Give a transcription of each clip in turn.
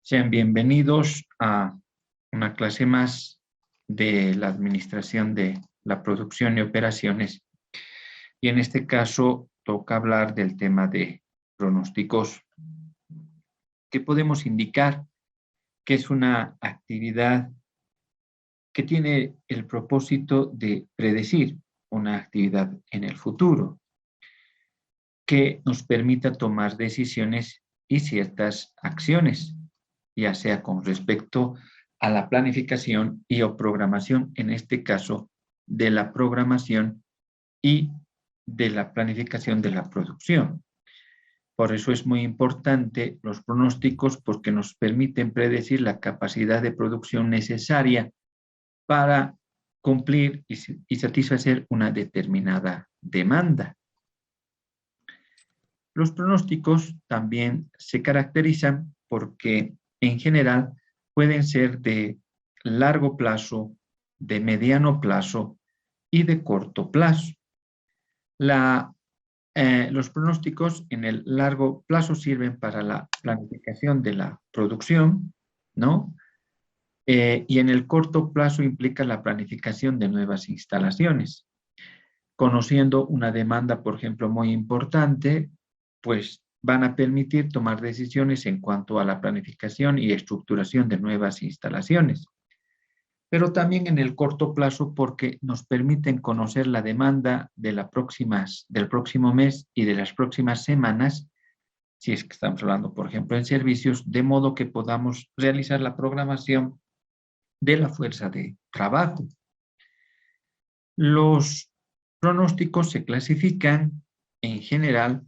Sean bienvenidos a una clase más de la administración de la producción y operaciones. Y en este caso toca hablar del tema de pronósticos, que podemos indicar que es una actividad que tiene el propósito de predecir una actividad en el futuro, que nos permita tomar decisiones y ciertas acciones, ya sea con respecto a la planificación y o programación, en este caso, de la programación y de la planificación de la producción. Por eso es muy importante los pronósticos, porque nos permiten predecir la capacidad de producción necesaria para cumplir y satisfacer una determinada demanda. Los pronósticos también se caracterizan porque en general pueden ser de largo plazo, de mediano plazo y de corto plazo. Los pronósticos en el largo plazo sirven para la planificación de la producción, ¿no? Y en el corto plazo implica la planificación de nuevas instalaciones. Conociendo una demanda, por ejemplo, muy importante, pues van a permitir tomar decisiones en cuanto a la planificación y estructuración de nuevas instalaciones. Pero también en el corto plazo, porque nos permiten conocer la demanda del próximo mes y de las próximas semanas, si es que estamos hablando, por ejemplo, en servicios, de modo que podamos realizar la programación de la fuerza de trabajo. Los pronósticos se clasifican en general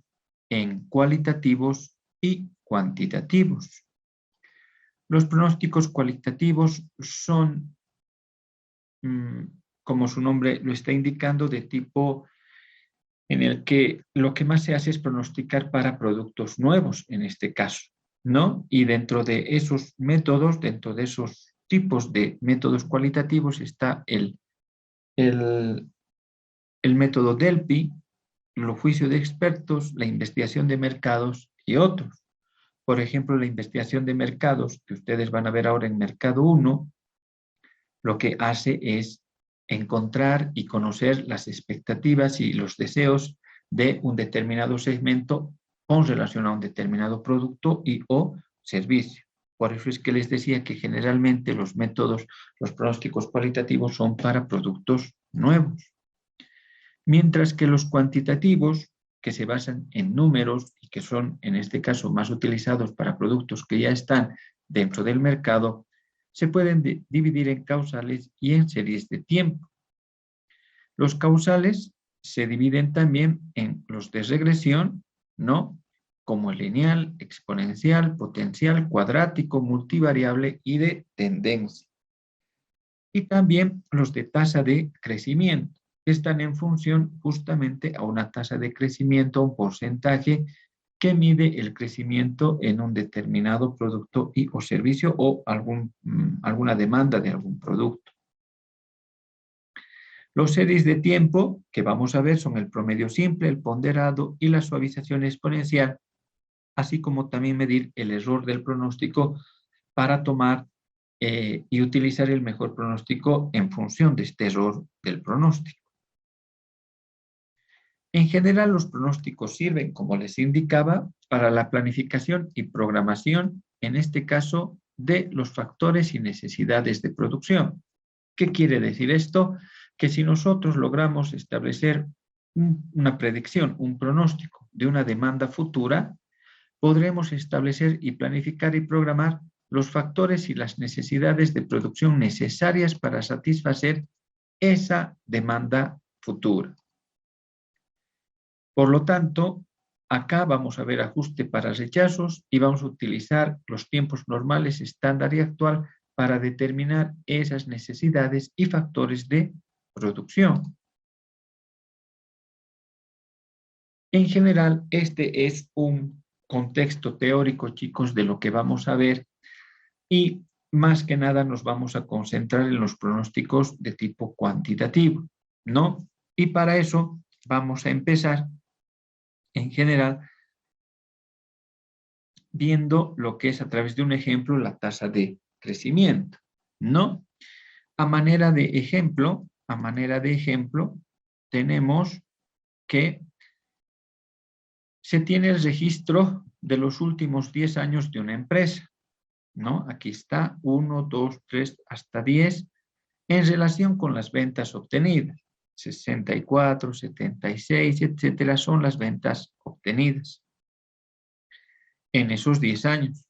en cualitativos y cuantitativos. Los pronósticos cualitativos son, como su nombre lo está indicando, de tipo en el que lo que más se hace es pronosticar para productos nuevos, en este caso, ¿no? Y dentro de esos métodos, dentro de esos tipos de métodos cualitativos está el método Delphi, el juicio de expertos, la investigación de mercados y otros. Por ejemplo, la investigación de mercados, que ustedes van a ver ahora en Mercado 1, lo que hace es encontrar y conocer las expectativas y los deseos de un determinado segmento con relación a un determinado producto y o servicio. Por eso es que les decía que generalmente los métodos, los pronósticos cualitativos son para productos nuevos. Mientras que los cuantitativos, que se basan en números y que son en este caso más utilizados para productos que ya están dentro del mercado, se pueden dividir en causales y en series de tiempo. Los causales se dividen también en los de regresión, ¿no? Como lineal, exponencial, potencial, cuadrático, multivariable y de tendencia. Y también los de tasa de crecimiento, que están en función justamente a una tasa de crecimiento, un porcentaje que mide el crecimiento en un determinado producto y o servicio o alguna demanda de algún producto. Los series de tiempo que vamos a ver son el promedio simple, el ponderado y la suavización exponencial, así como también medir el error del pronóstico para tomar y utilizar el mejor pronóstico en función de este error del pronóstico. En general, los pronósticos sirven, como les indicaba, para la planificación y programación, en este caso, de los factores y necesidades de producción. ¿Qué quiere decir esto? Que si nosotros logramos establecer una predicción, un pronóstico de una demanda futura, podremos establecer y planificar y programar los factores y las necesidades de producción necesarias para satisfacer esa demanda futura. Por lo tanto, acá vamos a ver ajuste para rechazos y vamos a utilizar los tiempos normales, estándar y actual para determinar esas necesidades y factores de producción. En general, este es un contexto teórico, chicos, de lo que vamos a ver y más que nada nos vamos a concentrar en los pronósticos de tipo cuantitativo, ¿no? Y para eso vamos a empezar, en general, viendo lo que es a través de un ejemplo la tasa de crecimiento, ¿no? A manera de ejemplo, tenemos que se tiene el registro de los últimos 10 años de una empresa, ¿no? Aquí está 1, 2, 3, hasta 10, en relación con las ventas obtenidas. 64, 76, etcétera, son las ventas obtenidas en esos 10 años.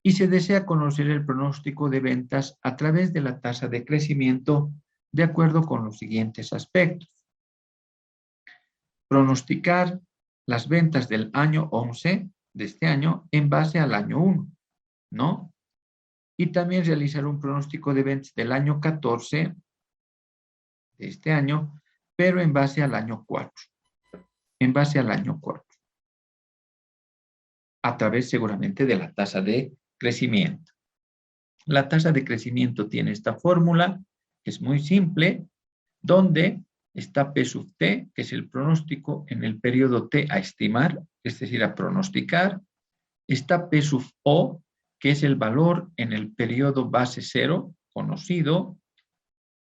Y se desea conocer el pronóstico de ventas a través de la tasa de crecimiento de acuerdo con los siguientes aspectos. Pronosticar las ventas del año 11 de este año en base al año 1, ¿no? Y también realizar un pronóstico de ventas del año 14 de este año, pero en base al año 4. En base al año 4. A través seguramente de la tasa de crecimiento. La tasa de crecimiento tiene esta fórmula, que es muy simple, donde está P sub T, que es el pronóstico en el periodo T a estimar, es decir, a pronosticar. Está P sub O, que es el valor en el periodo base 0, conocido,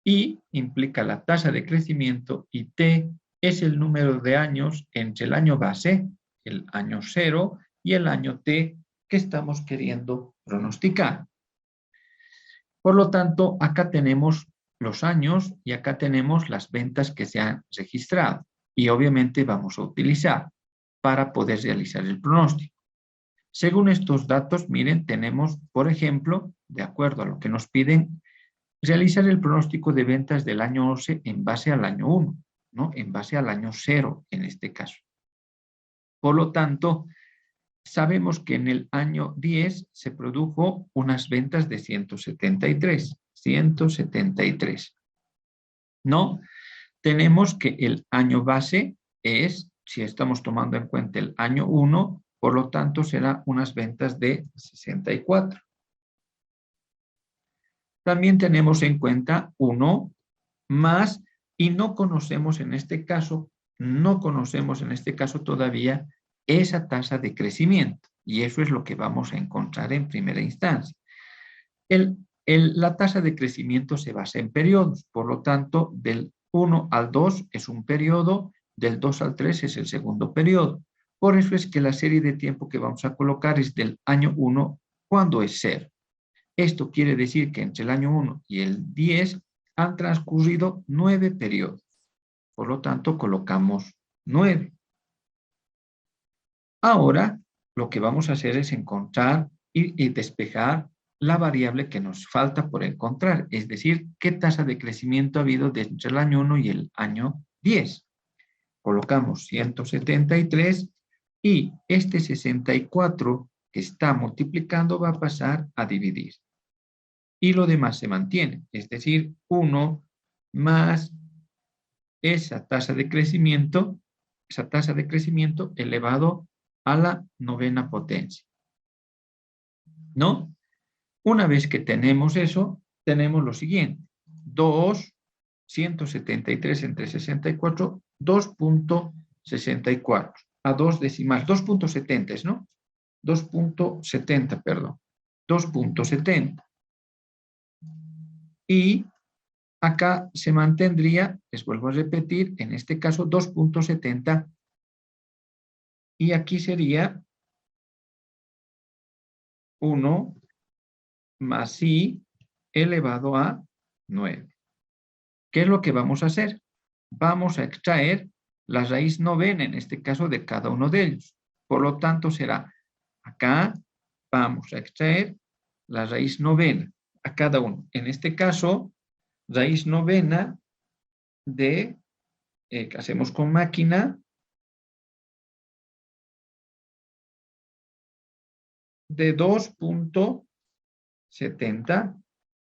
y implica la tasa de crecimiento, y T es el número de años entre el año base, el año 0, y el año T que estamos queriendo pronosticar. Por lo tanto, acá tenemos los años y acá tenemos las ventas que se han registrado, y obviamente vamos a utilizar para poder realizar el pronóstico. Según estos datos, miren, tenemos, por ejemplo, de acuerdo a lo que nos piden, realizar el pronóstico de ventas del año 11 en base al año 1, ¿no? En base al año 0 en este caso. Por lo tanto, sabemos que en el año 10 se produjo unas ventas de 173, ¿no? Tenemos que el año base es, si estamos tomando en cuenta el año 1, por lo tanto será unas ventas de 64. También tenemos en cuenta 1 más, y no conocemos en este caso todavía esa tasa de crecimiento, y eso es lo que vamos a encontrar en primera instancia. La tasa de crecimiento se basa en periodos, por lo tanto, del 1 al 2 es un periodo, del 2 al 3 es el segundo periodo. Por eso es que la serie de tiempo que vamos a colocar es del año 1 cuando es 0. Esto quiere decir que entre el año 1 y el 10 han transcurrido 9 periodos. Por lo tanto, colocamos 9. Ahora, lo que vamos a hacer es encontrar y despejar la variable que nos falta por encontrar, es decir, qué tasa de crecimiento ha habido entre el año 1 y el año 10. Colocamos 173 y este 64 que está multiplicando va a pasar a dividir. Y lo demás se mantiene, es decir, 1 más esa tasa de crecimiento elevado a la 9ª potencia. ¿No? Una vez que tenemos eso, tenemos lo siguiente. 173 entre 64, 2.64. A 2 decimales, 2.70, ¿no? 2.70, perdón. 2.70. Y acá se mantendría, les vuelvo a repetir, en este caso 2.70. Y aquí sería 1 más i elevado a 9. ¿Qué es lo que vamos a hacer? Vamos a extraer la raíz novena, en este caso, de cada uno de ellos. Por lo tanto, será acá, vamos a extraer la raíz novena a cada uno. En este caso, raíz novena de, que hacemos con máquina, de 2.70,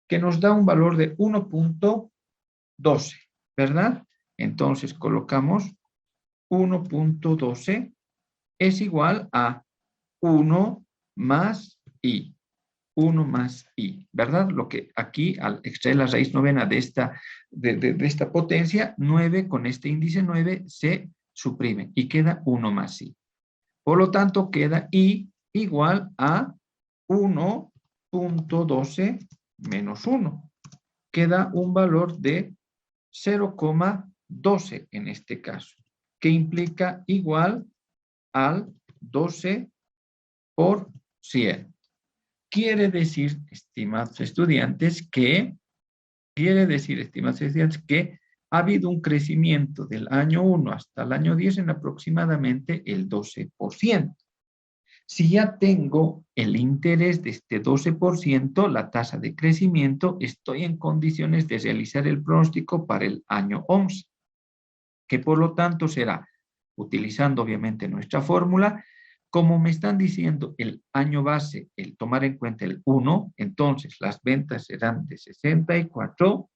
que nos da un valor de 1.12, ¿verdad? Entonces colocamos 1.12 es igual a 1 más i. 1 más i, ¿verdad? Lo que aquí, al extraer la raíz novena de esta potencia, 9 con este índice 9 se suprime y queda 1 más i. Por lo tanto, queda i igual a 1.12 menos 1. Queda un valor de 0,12 en este caso, que implica igual al 12%. Quiere decir, estimados estudiantes, que ha habido un crecimiento del año 1 hasta el año 10 en aproximadamente el 12%. Si ya tengo el interés de este 12%, la tasa de crecimiento, estoy en condiciones de realizar el pronóstico para el año 11, que por lo tanto será, utilizando obviamente nuestra fórmula, como me están diciendo el año base, el tomar en cuenta el 1, entonces las ventas serán de 64,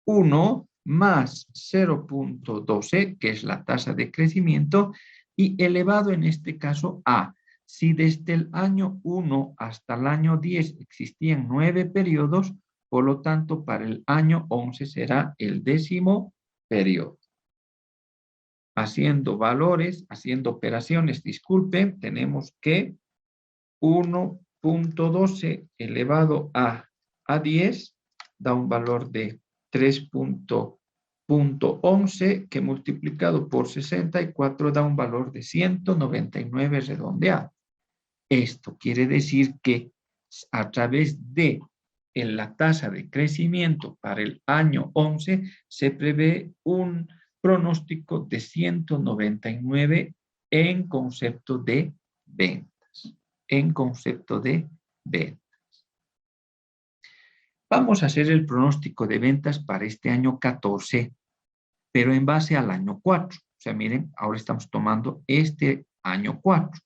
1 más 0.12, que es la tasa de crecimiento, y elevado en este caso a, si desde el año 1 hasta el año 10 existían 9 periodos, por lo tanto para el año 11 será el 10º periodo. Haciendo valores, haciendo operaciones, disculpen, tenemos que 1.12 elevado a 10 da un valor de 3.11 que multiplicado por 64 da un valor de 199 redondeado. Esto quiere decir que a través de la tasa de crecimiento para el año 11 se prevé un pronóstico de 199 en concepto de ventas. En concepto de ventas. Vamos a hacer el pronóstico de ventas para este año 14, pero en base al año 4. O sea, miren, ahora estamos tomando este año 4.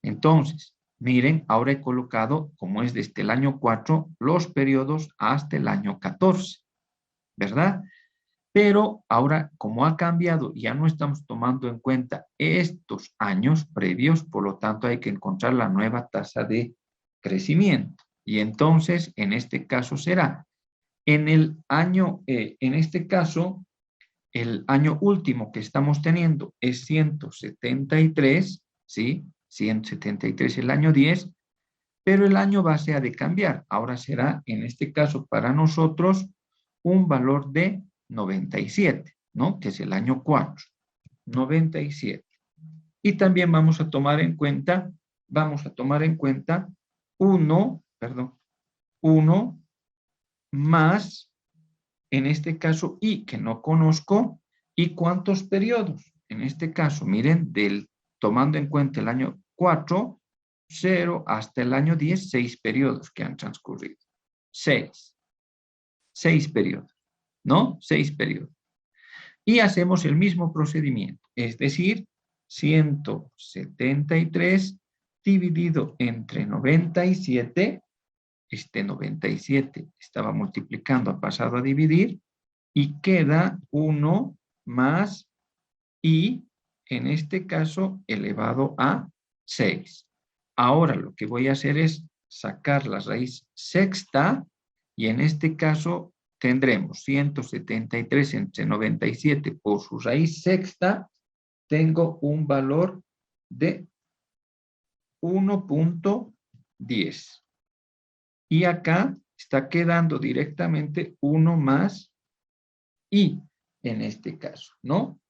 Entonces, miren, ahora he colocado, como es desde el año 4, los periodos hasta el año 14, ¿verdad? Pero ahora, como ha cambiado, ya no estamos tomando en cuenta estos años previos, por lo tanto hay que encontrar la nueva tasa de crecimiento. Y entonces, en este caso será, en este caso, el año último que estamos teniendo es 173, ¿sí? 173 el año 10, pero el año base ha de cambiar. Ahora será, en este caso, para nosotros, un valor de 97, ¿no? Que es el año 4, 97. Y también vamos a tomar en cuenta 1 más, en este caso, y que no conozco, y cuántos periodos. En este caso, miren, tomando en cuenta el año 4, 0 hasta el año 10, 6 periodos que han transcurrido. 6 periodos, ¿no? 6 periodos. Y hacemos el mismo procedimiento, es decir, 173 dividido entre 97, este 97 estaba multiplicando, ha pasado a dividir, y queda 1 más y, en este caso, elevado a 6. Ahora lo que voy a hacer es sacar la raíz sexta, y en este caso tendremos 173 entre 97 por su raíz sexta, tengo un valor de 1.10. Y acá está quedando directamente 1 más y, en este caso, ¿no?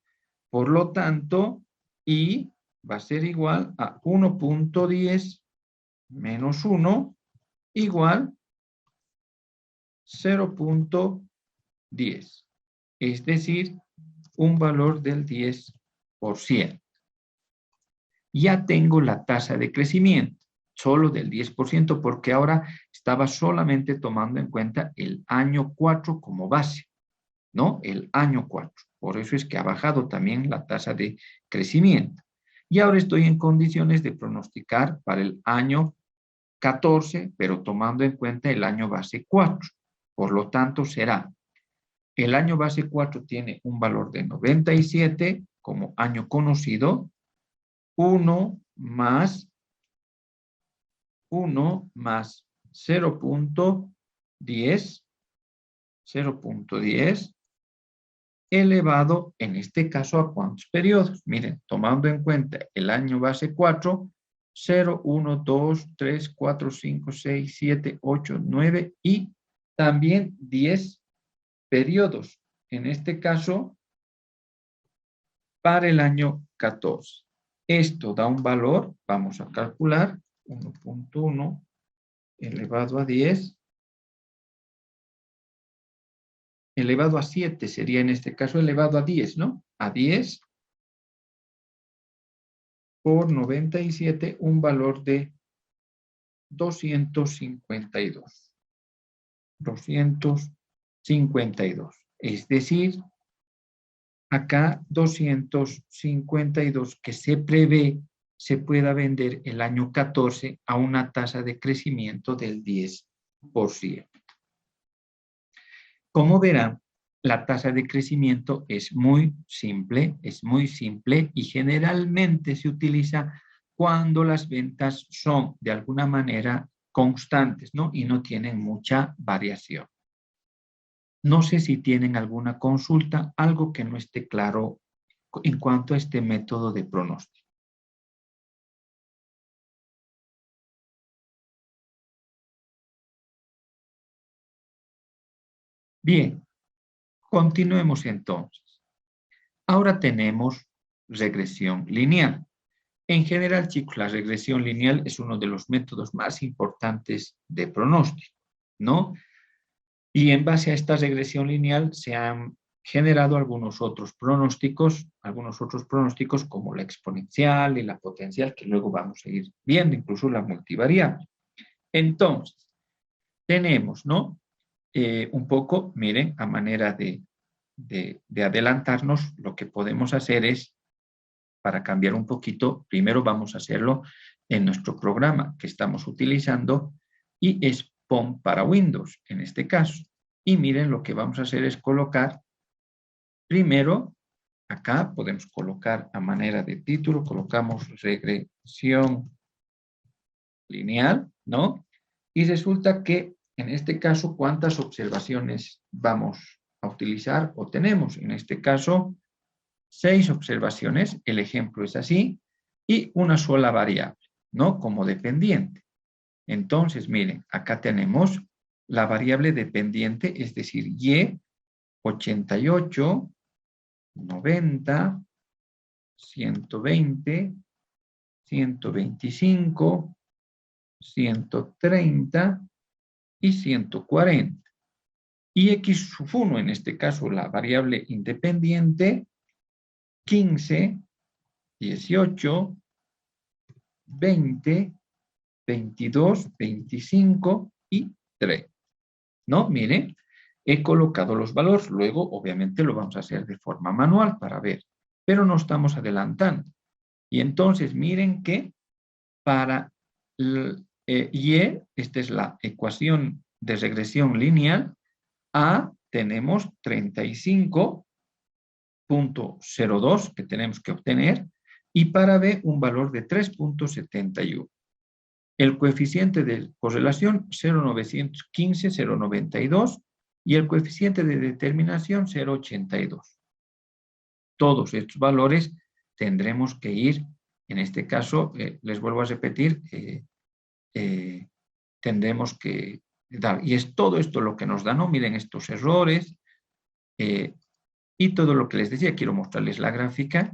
Por lo tanto, y va a ser igual a 1.10 menos 1 igual 0.10. Es decir, un valor del 10%. Ya tengo la tasa de crecimiento, solo del 10%, porque ahora estaba solamente tomando en cuenta el año 4 como base, ¿no? El año 4. Por eso es que ha bajado también la tasa de crecimiento. Y ahora estoy en condiciones de pronosticar para el año 14, pero tomando en cuenta el año base 4. Por lo tanto, será, el año base 4 tiene un valor de 97 como año conocido, 1 más 0.10 elevado, en este caso, ¿a cuántos periodos? Miren, tomando en cuenta el año base 4, 0, 1, 2, 3, 4, 5, 6, 7, 8, 9 y también 10 periodos. En este caso, para el año 14. Esto da un valor, vamos a calcular, 1.1 elevado a 10, elevado a 7 sería en este caso elevado a 10, ¿no? A 10 por 97, un valor de 252. 252. Es decir, acá 252 que se prevé se pueda vender el año 14 a una tasa de crecimiento del 10%. Como verán, la tasa de crecimiento es muy simple y generalmente se utiliza cuando las ventas son de alguna manera constantes, ¿no? Y no tienen mucha variación. No sé si tienen alguna consulta, algo que no esté claro en cuanto a este método de pronóstico. Bien, continuemos entonces. Ahora tenemos regresión lineal. En general, chicos, la regresión lineal es uno de los métodos más importantes de pronóstico, ¿no? Y en base a esta regresión lineal se han generado algunos otros pronósticos como la exponencial y la potencial, que luego vamos a ir viendo, incluso la multivariable. Entonces, tenemos, ¿no? Un poco, miren, a manera de adelantarnos, lo que podemos hacer es, para cambiar un poquito, primero vamos a hacerlo en nuestro programa que estamos utilizando y es POM para Windows, en este caso. Y miren, lo que vamos a hacer es colocar, primero, acá podemos colocar a manera de título, colocamos regresión lineal, ¿no? Y resulta que, en este caso, ¿cuántas observaciones vamos a utilizar o tenemos? En este caso, 6 observaciones, el ejemplo es así, y una sola variable, ¿no? Como dependiente. Entonces, miren, acá tenemos la variable dependiente, es decir, Y, 88, 90, 120, 125, 130 y 140. Y X sub 1, en este caso la variable independiente, 15, 18, 20, 22, 25 y 3. ¿No? Miren, he colocado los valores, luego obviamente lo vamos a hacer de forma manual para ver, pero no estamos adelantando. Y entonces miren que para Y, esta es la ecuación de regresión lineal, A tenemos 35.02 que tenemos que obtener y para B un valor de 3.71. El coeficiente de correlación 0,915, 0,92 y el coeficiente de determinación 0,82. Todos estos valores tendremos que ir, en este caso, les vuelvo a repetir, tendremos que dar. Y es todo esto lo que nos da, ¿no? Miren estos errores y todo lo que les decía. Quiero mostrarles la gráfica.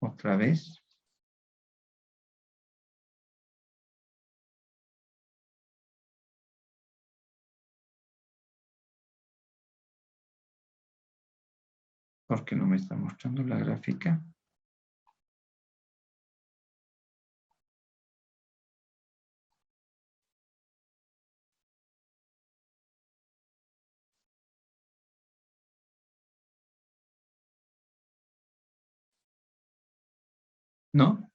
Otra vez. ¿Por qué no me está mostrando la gráfica? ¿No?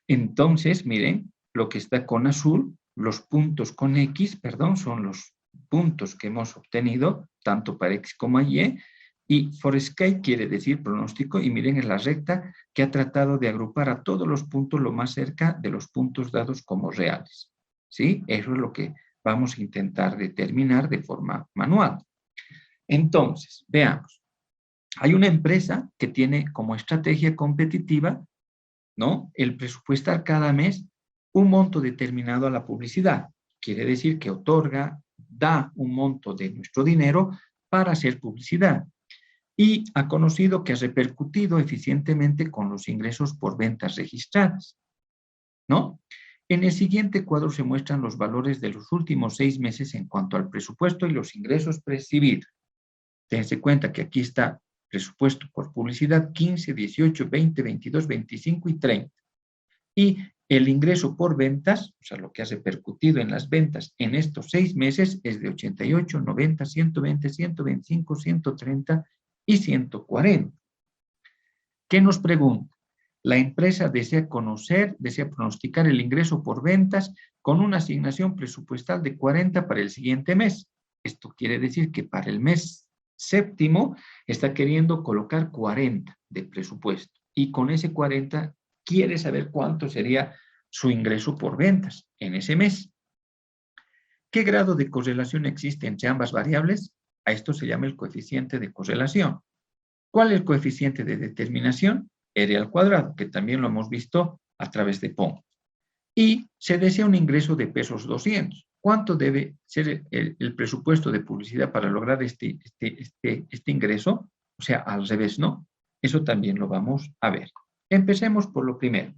Entonces, miren, lo que está con azul, los puntos con X, perdón, son los puntos que hemos obtenido, tanto para X como Y, Y forescape quiere decir pronóstico, y miren, es la recta que ha tratado de agrupar a todos los puntos lo más cerca de los puntos dados como reales. ¿Sí? Eso es lo que vamos a intentar determinar de forma manual. Entonces, veamos. Hay una empresa que tiene como estrategia competitiva, ¿no?, el presupuestar cada mes un monto determinado a la publicidad. Quiere decir que otorga, da un monto de nuestro dinero para hacer publicidad. Y ha conocido que ha repercutido eficientemente con los ingresos por ventas registradas, ¿no? En el siguiente cuadro se muestran los valores de los últimos 6 meses en cuanto al presupuesto y los ingresos percibidos. Tense cuenta que aquí está presupuesto por publicidad 15, 18, 20, 22, 25 y 30. Y el ingreso por ventas, o sea, lo que ha repercutido en las ventas en estos 6 meses es de 88, 90, 120, 125, 130 y 140. ¿Qué nos pregunta? La empresa desea conocer, desea pronosticar el ingreso por ventas con una asignación presupuestal de 40 para el siguiente mes. Esto quiere decir que para el mes séptimo está queriendo colocar 40 de presupuesto, y con ese 40 quiere saber cuánto sería su ingreso por ventas en ese mes. ¿Qué grado de correlación existe entre ambas variables? A esto se llama el coeficiente de correlación. ¿Cuál es el coeficiente de determinación? R al cuadrado, que también lo hemos visto a través de POM. Y se desea un ingreso de pesos 200. ¿Cuánto debe ser el presupuesto de publicidad para lograr este ingreso? O sea, al revés, ¿no? Eso también lo vamos a ver. Empecemos por lo primero.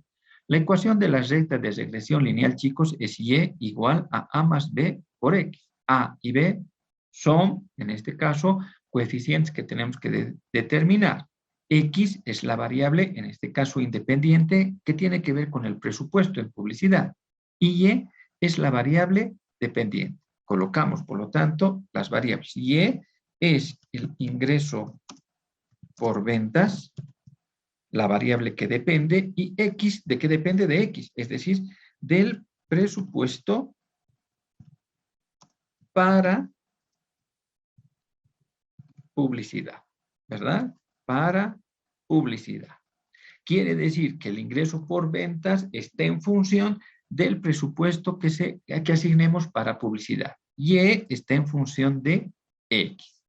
La ecuación de la recta de regresión lineal, chicos, es Y igual a A más B por X. A y B son, en este caso, coeficientes que tenemos que determinar. X es la variable, en este caso independiente, que tiene que ver con el presupuesto en publicidad. Y es la variable dependiente. Colocamos, por lo tanto, las variables. Y es el ingreso por ventas, la variable que depende, y X, ¿de qué depende? De X, es decir, del presupuesto para publicidad, ¿verdad? Para publicidad. Quiere decir que el ingreso por ventas está en función del presupuesto que asignemos para publicidad. Y está en función de X.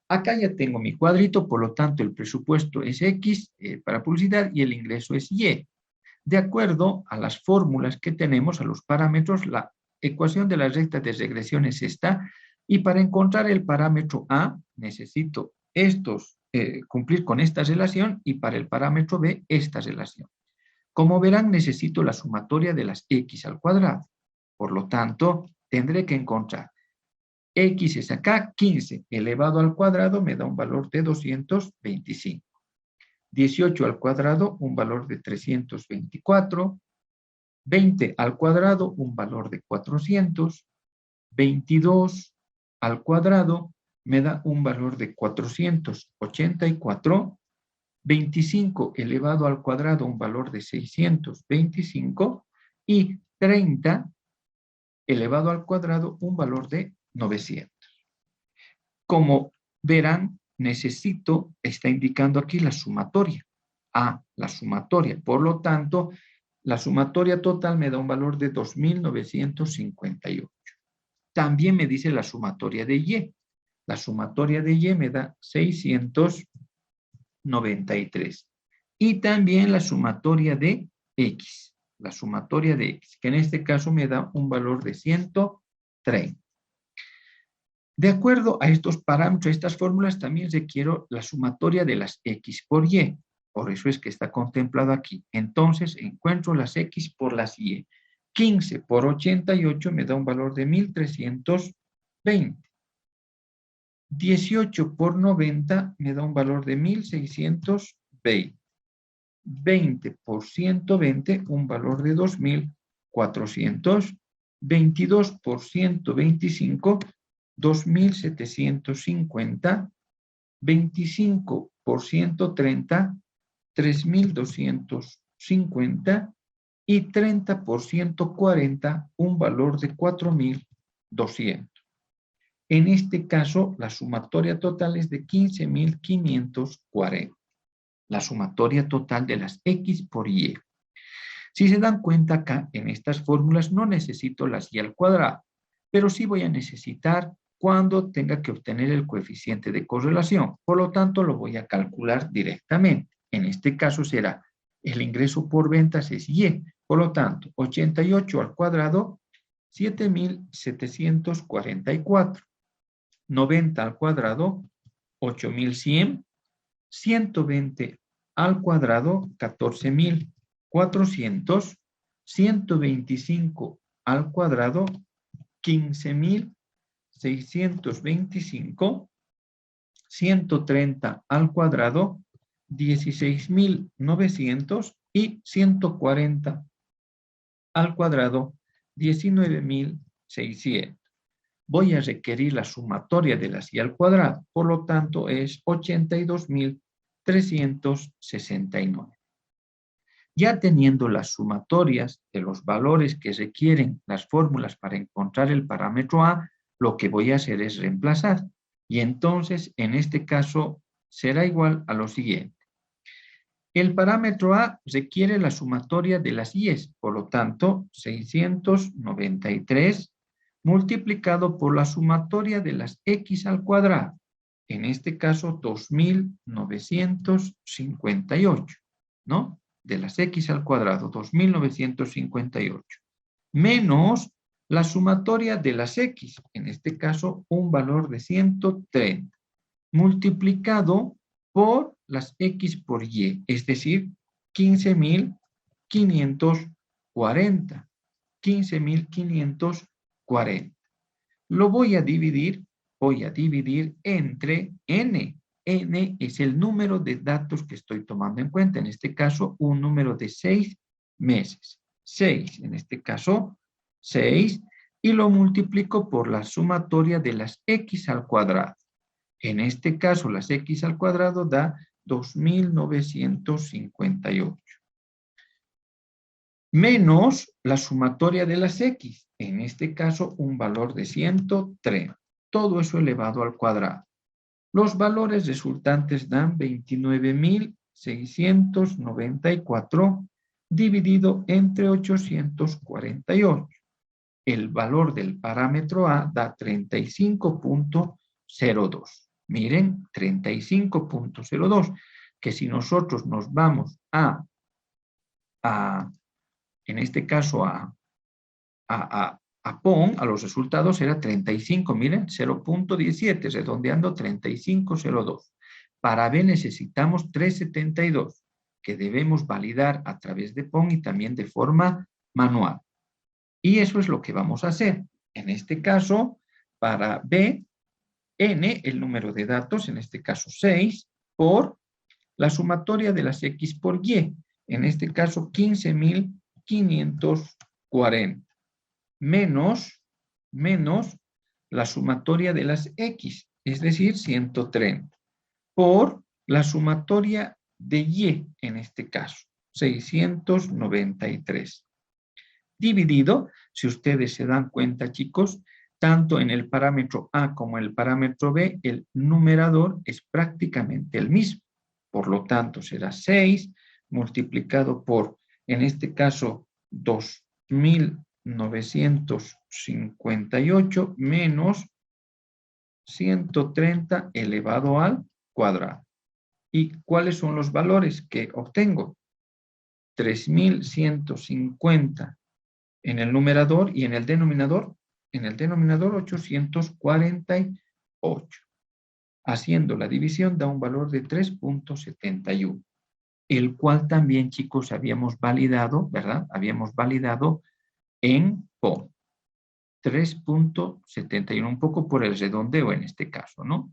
Acá ya tengo mi cuadrito, por lo tanto el presupuesto es X para publicidad y el ingreso es Y. De acuerdo a las fórmulas que tenemos, a los parámetros, la ecuación de la recta de regresión es esta, y para encontrar el parámetro A necesito cumplir con esta relación, y para el parámetro B esta relación. Como verán, necesito la sumatoria de las X al cuadrado. Por lo tanto, tendré que encontrar X es acá, 15 elevado al cuadrado me da un valor de 225. 18 al cuadrado, un valor de 324. 20 al cuadrado, un valor de 400. 22 al cuadrado me da un valor de 484. 25 elevado al cuadrado, un valor de 625. Y 30 elevado al cuadrado, un valor de 900. Como verán, está indicando aquí la sumatoria. La sumatoria. Por lo tanto, la sumatoria total me da un valor de 2.958. También me dice la sumatoria de Y. La sumatoria de Y me da 693. Y también la sumatoria de X. La sumatoria de X, que en este caso me da un valor de 130. De acuerdo a estos parámetros, estas fórmulas, también requiero la sumatoria de las X por Y. Por eso es que está contemplado aquí. Entonces, encuentro las X por las Y. 15 por 88 me da un valor de 1.320. 18 por 90 me da un valor de 1.620. 20 por 120, un valor de 2.400. 22 por 125, 2.750. 25 por 130, 3.250. Y 30 por 140, un valor de 4.200. En este caso, la sumatoria total es de 15.540. La sumatoria total de las X por Y. Si se dan cuenta acá, en estas fórmulas no necesito las Y al cuadrado, pero sí voy a necesitar cuando tenga que obtener el coeficiente de correlación. Por lo tanto, lo voy a calcular directamente. En este caso será el ingreso por ventas es Y. Por lo tanto, 88 al cuadrado, 7.744. 90 al cuadrado, 8.100. 120 al cuadrado, 14.400. 125 al cuadrado, 15.625. 130 al cuadrado, 16.900. Y 140 al cuadrado, 19.600. Voy a requerir la sumatoria de las Y al cuadrado, por lo tanto es 82.369. Ya teniendo las sumatorias de los valores que requieren las fórmulas para encontrar el parámetro A, lo que voy a hacer es reemplazar. Y entonces, en este caso, será igual a lo siguiente. El parámetro A requiere la sumatoria de las Y's, por lo tanto, 693 multiplicado por la sumatoria de las X al cuadrado. En este caso, 2.958, ¿no? De las X al cuadrado, 2.958. Menos la sumatoria de las X, en este caso, un valor de 130, multiplicado por las X por Y, es decir, 15.540. 15.540. Lo voy a dividir entre N. N es el número de datos que estoy tomando en cuenta. En este caso, un número de 6 meses. 6, en este caso, 6. Y lo multiplico por la sumatoria de las X al cuadrado. En este caso, las X al cuadrado da 2.958. Menos la sumatoria de las X, en este caso un valor de 130. Todo eso elevado al cuadrado. Los valores resultantes dan 29.694 dividido entre 848. El valor del parámetro A da 35.02. Miren, 35.02, que si nosotros nos vamos en este caso a PON, a los resultados era 35, miren, 0.17, redondeando 35.02. Para B necesitamos 3.72, que debemos validar a través de PON y también de forma manual. Y eso es lo que vamos a hacer. En este caso, para B, N, el número de datos, en este caso 6, por la sumatoria de las X por Y, en este caso 15.540, menos la sumatoria de las X, es decir, 130, por la sumatoria de Y, en este caso, 693. Dividido, si ustedes se dan cuenta, chicos, tanto en el parámetro A como en el parámetro B, el numerador es prácticamente el mismo. Por lo tanto, será 6 multiplicado por, en este caso, 2.958 menos 130 elevado al cuadrado. ¿Y cuáles son los valores que obtengo? 3.150 en el numerador y en el denominador 848. Haciendo la división da un valor de 3.71, el cual también, chicos, habíamos validado, ¿verdad? Habíamos validado en PON. 3.71, un poco por el redondeo en este caso, ¿no?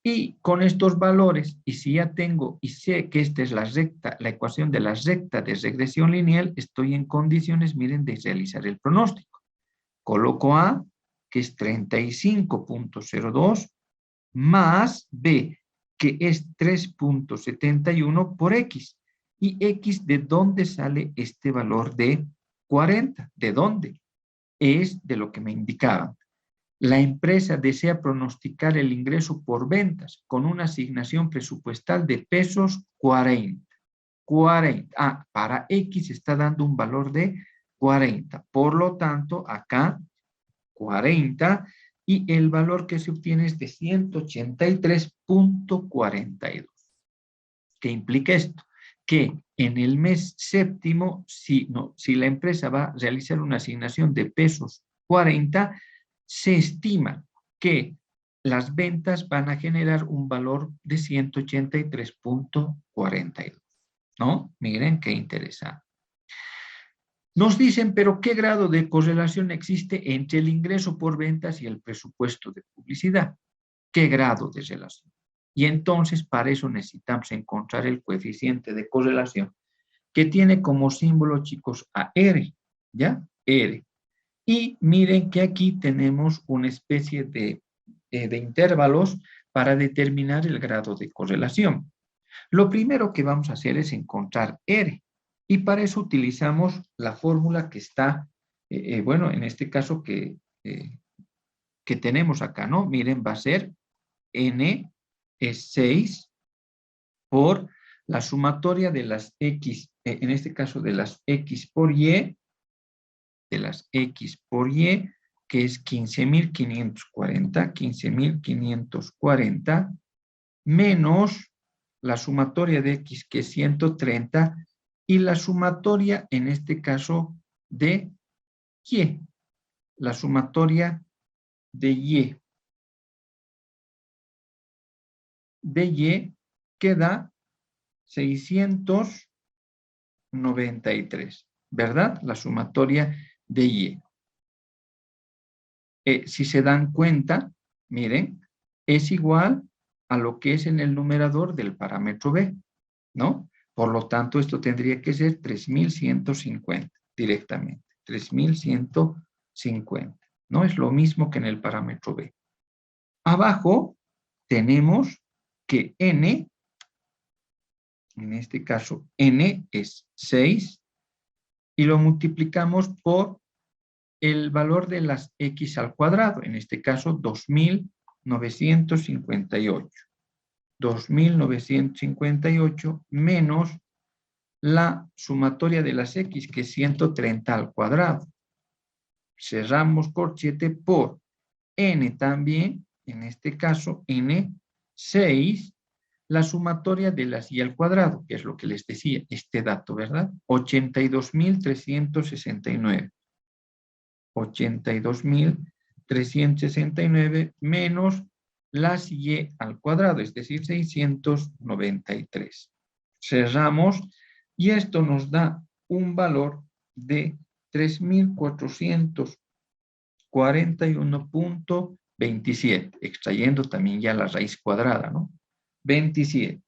Y con estos valores, y si ya tengo y sé que esta es la ecuación de la recta de regresión lineal, estoy en condiciones, miren, de realizar el pronóstico. Coloco A, que es 35.02, más B, que es 3.71 por X. ¿Y X de dónde sale este valor de 40? ¿De dónde? Es de lo que me indicaban. La empresa desea pronosticar el ingreso por ventas con una asignación presupuestal de pesos 40. 40. Ah, para X está dando un valor de 40. Por lo tanto, acá 40 y el valor que se obtiene es de 183.42. ¿Qué implica esto? Que en el mes séptimo, si la empresa va a realizar una asignación de pesos 40, se estima que las ventas van a generar un valor de 183.42. ¿No? Miren qué interesante. Nos dicen, pero ¿qué grado de correlación existe entre el ingreso por ventas y el presupuesto de publicidad? ¿Qué grado de relación? Y entonces para eso necesitamos encontrar el coeficiente de correlación que tiene como símbolo, chicos, a R, ¿ya? R. Y miren que aquí tenemos una especie de intervalos para determinar el grado de correlación. Lo primero que vamos a hacer es encontrar R. Y para eso utilizamos la fórmula que está, bueno, en este caso que tenemos acá, ¿no? Miren, va a ser N es 6 por la sumatoria de las X, en este caso de las X por Y, que es 15.540, menos la sumatoria de X, que es 130, y la sumatoria, en este caso, de Y. La sumatoria de Y. De Y queda 693, ¿verdad? La sumatoria de Y. Si se dan cuenta, miren, es igual a lo que es en el numerador del parámetro B, ¿no? Por lo tanto, esto tendría que ser 3.150 directamente. 3.150, ¿no? Es lo mismo que en el parámetro B. Abajo tenemos que N, en este caso N es 6, y lo multiplicamos por el valor de las X al cuadrado, en este caso 2.958. 2.958 menos la sumatoria de las X, que es 130 al cuadrado. Cerramos corchete por N también, en este caso N, 6, la sumatoria de las Y al cuadrado, que es lo que les decía, este dato, ¿verdad? 82.369. 82.369 menos las Y al cuadrado, es decir, 693. Cerramos y esto nos da un valor de 3.441.27, extrayendo también ya la raíz cuadrada, ¿no? 27.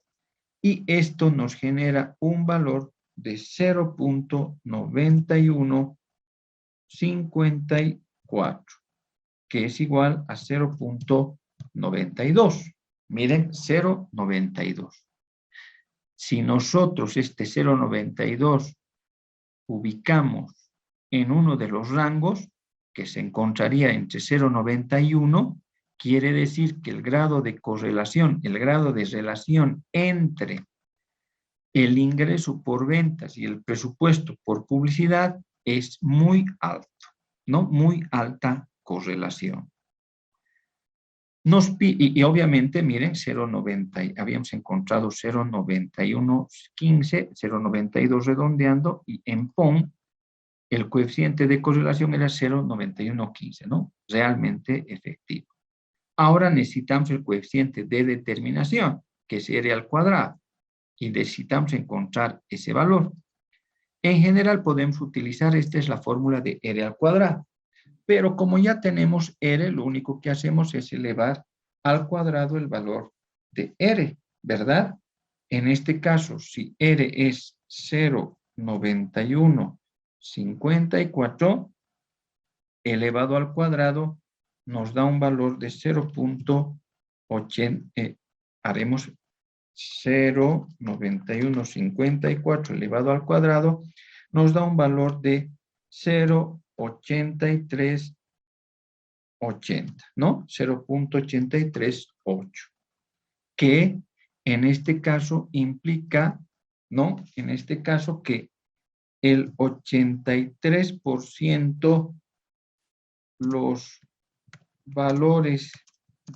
Y esto nos genera un valor de 0.9154, que es igual a 0.92. Miren, 0.92. Si nosotros este 0.92 ubicamos en uno de los rangos, que se encontraría entre 0.91, quiere decir que el grado de correlación, el grado de relación entre el ingreso por ventas y el presupuesto por publicidad es muy alto, ¿no? Muy alta correlación. Y obviamente, miren, 0.90, habíamos encontrado 0.9115, 0.92 redondeando, y en PON el coeficiente de correlación era 0.9115, ¿no? Realmente efectivo. Ahora necesitamos el coeficiente de determinación, que es R al cuadrado, y necesitamos encontrar ese valor. En general podemos utilizar, esta es la fórmula de R al cuadrado. Pero como ya tenemos R, lo único que hacemos es elevar al cuadrado el valor de R, ¿verdad? En este caso, si R es 0.9154, elevado al cuadrado, nos da un valor de 0.80, haremos 0.9154 elevado al cuadrado, nos da un valor de 0.83 80, ¿no? 0.838, que en este caso implica, ¿no? En este caso que el 83% los valores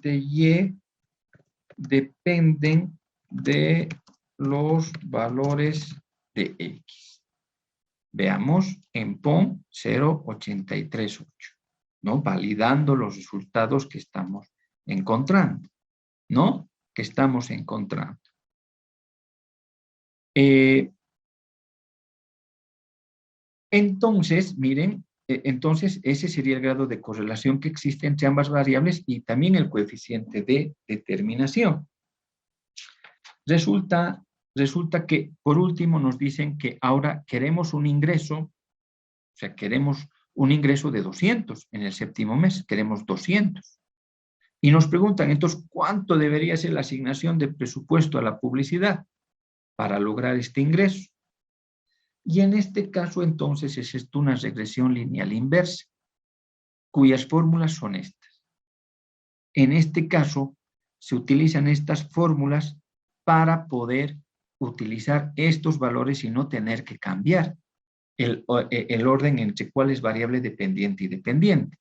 de Y dependen de los valores de X. Veamos en PON 0.838, ¿no? Validando los resultados que estamos encontrando, ¿no? Que estamos encontrando. Entonces, miren, entonces ese sería el grado de correlación que existe entre ambas variables y también el coeficiente de determinación. Resulta que, por último, nos dicen que ahora queremos un ingreso, o sea, queremos un ingreso de 200 en el séptimo mes, queremos 200. Y nos preguntan, entonces, ¿cuánto debería ser la asignación de presupuesto a la publicidad para lograr este ingreso? Y en este caso, entonces, es esto una regresión lineal inversa, cuyas fórmulas son estas. En este caso, se utilizan estas fórmulas para poder utilizar estos valores y no tener que cambiar el orden entre cuál es variable dependiente y dependiente.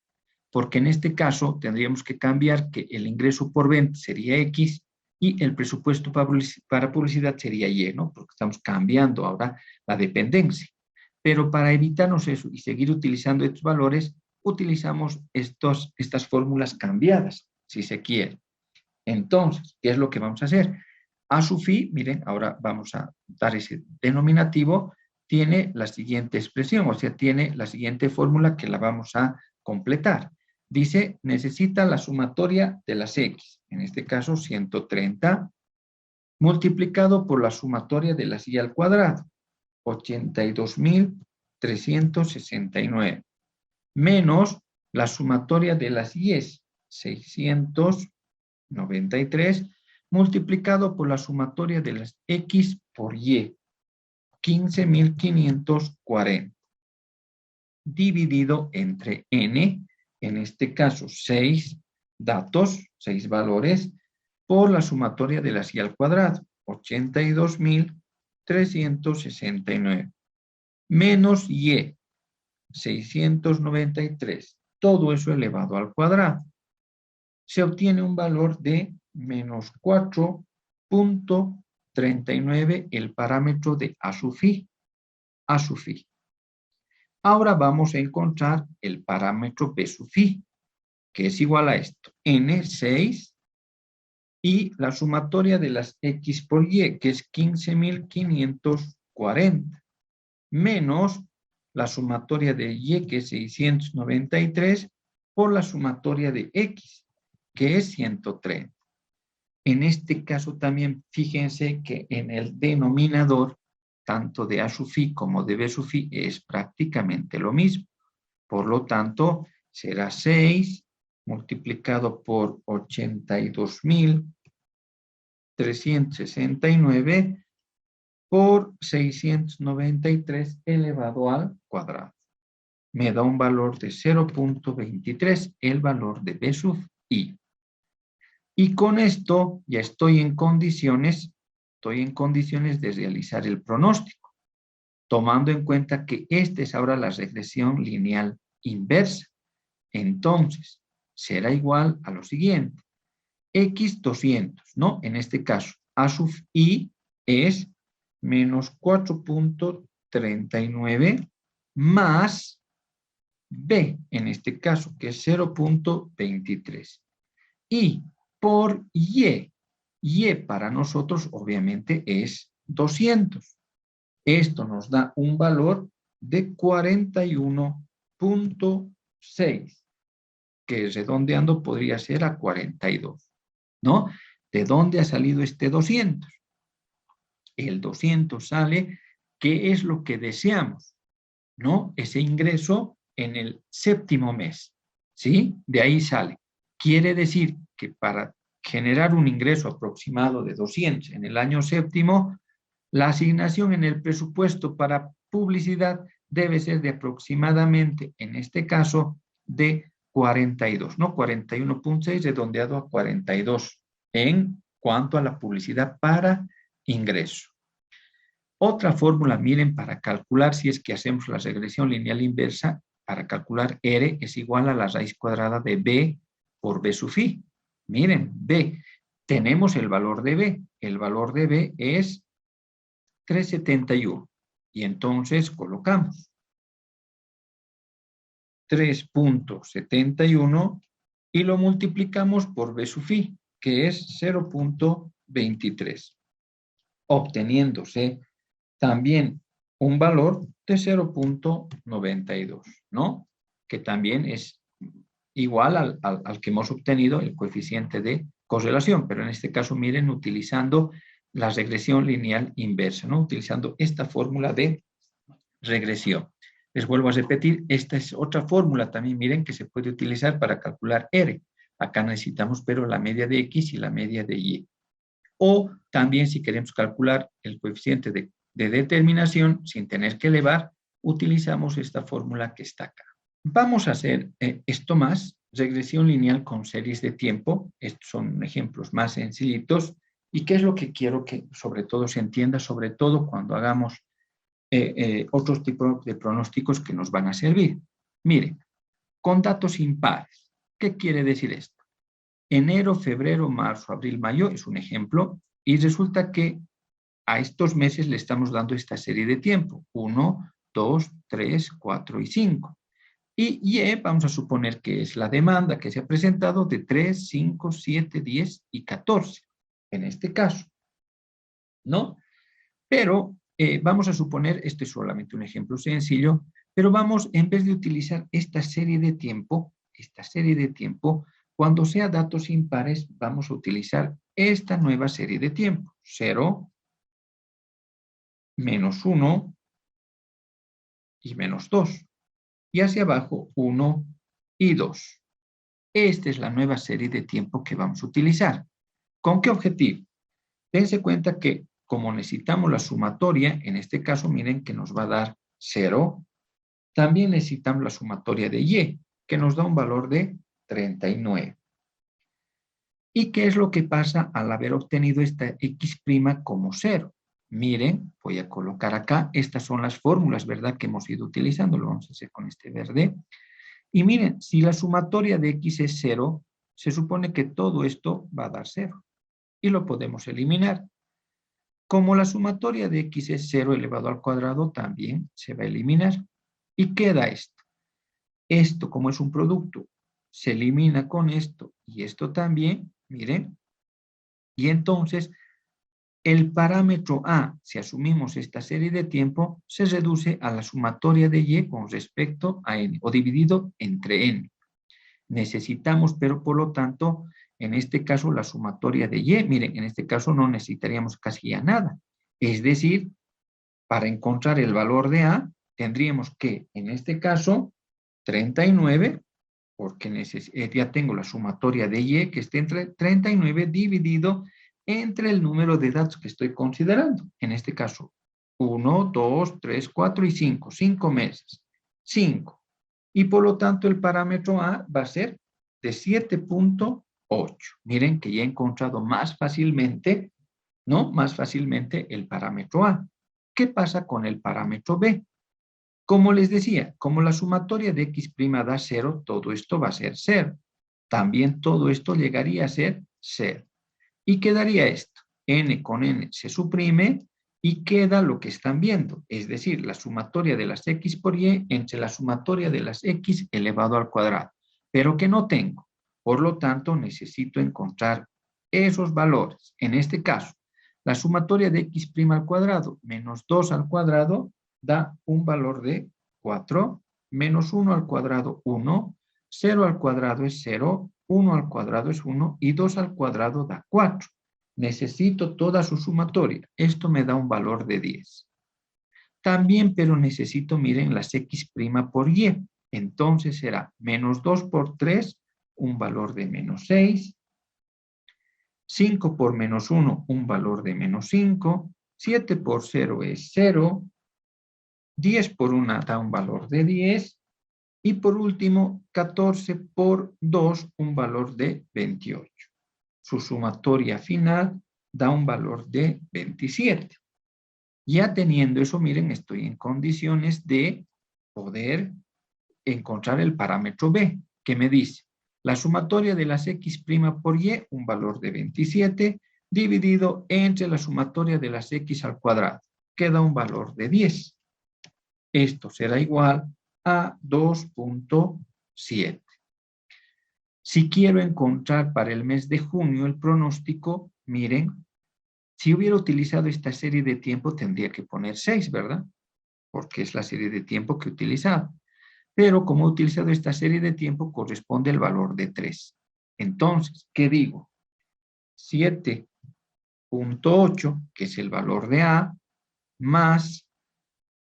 Porque en este caso tendríamos que cambiar que el ingreso por venta sería X y el presupuesto para publicidad sería Y, ¿no? Porque estamos cambiando ahora la dependencia. Pero para evitarnos eso y seguir utilizando estos valores, utilizamos estas fórmulas cambiadas, si se quiere. Entonces, ¿qué es lo que vamos a hacer? A su phi, miren, ahora vamos a dar ese denominativo, tiene la siguiente expresión, o sea, tiene la siguiente fórmula que la vamos a completar. Dice, necesita la sumatoria de las X, en este caso 130, multiplicado por la sumatoria de las Y al cuadrado, 82.369, menos la sumatoria de las Y, 693, multiplicado por la sumatoria de las X por Y, 15.540, dividido entre N, en este caso 6 datos, 6 valores, por la sumatoria de las Y al cuadrado, 82.369, menos Y, 693, todo eso elevado al cuadrado. Se obtiene un valor de menos 4.39, el parámetro de A sub phi. A sub phi. Ahora vamos a encontrar el parámetro B sub phi, que es igual a esto, N6, y la sumatoria de las X por Y, que es 15.540, menos la sumatoria de Y, que es 693, por la sumatoria de X, que es 130. En este caso también fíjense que en el denominador, tanto de A sub phi como de B sub phi es prácticamente lo mismo. Por lo tanto, será 6 multiplicado por 82.369 por 693 elevado al cuadrado. Me da un valor de 0.23, el valor de B sub I. Y con esto ya estoy en condiciones de realizar el pronóstico, tomando en cuenta que esta es ahora la regresión lineal inversa. Entonces, será igual a lo siguiente. X 200, ¿no? En este caso, A sub I es menos 4.39 más B, en este caso, que es 0.23. Y por Y para nosotros obviamente es 200. Esto nos da un valor de 41.6, que redondeando podría ser a 42, ¿no? ¿De dónde ha salido este 200? El 200 sale, ¿qué es lo que deseamos? ¿No? Ese ingreso en el séptimo mes, ¿sí? De ahí sale. Quiere decir que para generar un ingreso aproximado de 200 en el año séptimo, la asignación en el presupuesto para publicidad debe ser de aproximadamente, en este caso, de 42, ¿no? 41.6 redondeado a 42 en cuanto a la publicidad para ingreso. Otra fórmula, miren, para calcular si es que hacemos la regresión lineal inversa, para calcular R es igual a la raíz cuadrada de B por B sub I. Miren, B, tenemos el valor de B. El valor de B es 371. Y entonces colocamos 3.71 y lo multiplicamos por B sub I, que es 0.23, obteniéndose también un valor de 0.92, ¿no? Que también es igual al que hemos obtenido el coeficiente de correlación, pero en este caso, miren, utilizando la regresión lineal inversa, ¿no? Utilizando esta fórmula de regresión. Les vuelvo a repetir, esta es otra fórmula también, miren, que se puede utilizar para calcular R. Acá necesitamos, pero la media de X y la media de Y. O también si queremos calcular el coeficiente de determinación sin tener que elevar, utilizamos esta fórmula que está acá. Vamos a hacer esto más, regresión lineal con series de tiempo. Estos son ejemplos más sencillitos. ¿Y qué es lo que quiero que sobre todo se entienda, sobre todo cuando hagamos otros tipos de pronósticos que nos van a servir? Miren, con datos impares. ¿Qué quiere decir esto? Enero, febrero, marzo, abril, mayo es un ejemplo y resulta que a estos meses le estamos dando esta serie de tiempo. 1, 2, 3, 4 y 5. Y Y vamos a suponer que es la demanda que se ha presentado de 3, 5, 7, 10 y 14. En este caso, ¿no? Pero vamos a suponer, este es solamente un ejemplo sencillo, pero vamos, en vez de utilizar esta serie de tiempo, cuando sea datos impares, vamos a utilizar esta nueva serie de tiempo. 0, menos 1 y menos 2. Y hacia abajo 1 y 2. Esta es la nueva serie de tiempo que vamos a utilizar. ¿Con qué objetivo? Dense cuenta que como necesitamos la sumatoria, en este caso miren que nos va a dar 0, también necesitamos la sumatoria de Y, que nos da un valor de 39. ¿Y qué es lo que pasa al haber obtenido esta X' como 0? Miren, voy a colocar acá, estas son las fórmulas, ¿verdad?, que hemos ido utilizando, lo vamos a hacer con este verde. Y miren, si la sumatoria de X es 0, se supone que todo esto va a dar 0. Y lo podemos eliminar. Como la sumatoria de X es 0 elevado al cuadrado, también se va a eliminar. Y queda esto. Esto, como es un producto, se elimina con esto y esto también, miren. Y entonces, el parámetro A, si asumimos esta serie de tiempo, se reduce a la sumatoria de Y con respecto a N, o dividido entre N. Necesitamos, pero por lo tanto, en este caso, la sumatoria de Y. Miren, en este caso no necesitaríamos casi ya nada. Es decir, para encontrar el valor de A, tendríamos que, en este caso, 39, porque ya tengo la sumatoria de Y, que está entre 39 dividido entre el número de datos que estoy considerando. En este caso, 1, 2, 3, 4 y 5. 5 meses. 5. Y por lo tanto, el parámetro A va a ser de 7.8. Miren que ya he encontrado más fácilmente, ¿no? Más fácilmente el parámetro A. ¿Qué pasa con el parámetro B? Como les decía, como la sumatoria de X' da 0, todo esto va a ser 0. También todo esto llegaría a ser 0. Y quedaría esto. N con N se suprime y queda lo que están viendo. Es decir, la sumatoria de las X por Y entre la sumatoria de las X elevado al cuadrado. Pero que no tengo. Por lo tanto, necesito encontrar esos valores. En este caso, la sumatoria de X' al cuadrado menos 2 al cuadrado da un valor de 4, menos 1 al cuadrado 1, 0 al cuadrado es 0, 1 al cuadrado es 1 y 2 al cuadrado da 4. Necesito toda su sumatoria. Esto me da un valor de 10. También, pero necesito, miren, las X' por Y. Entonces será menos 2 por 3, un valor de menos 6. 5 por menos 1, un valor de menos 5. 7 por 0 es 0. 10 por 1 da un valor de 10 Y por último, 14 por 2, un valor de 28. Su sumatoria final da un valor de 27. Ya teniendo eso, miren, estoy en condiciones de poder encontrar el parámetro B, que me dice la sumatoria de las x' por y, un valor de 27, dividido entre la sumatoria de las x al cuadrado, que da un valor de 10. Esto será igual a 2.7. Si quiero encontrar para el mes de junio el pronóstico, miren, si hubiera utilizado esta serie de tiempo tendría que poner 6, ¿verdad? Porque es la serie de tiempo que he utilizado. Pero como he utilizado esta serie de tiempo, corresponde el valor de 3. Entonces, ¿qué digo? 7.8, que es el valor de A, más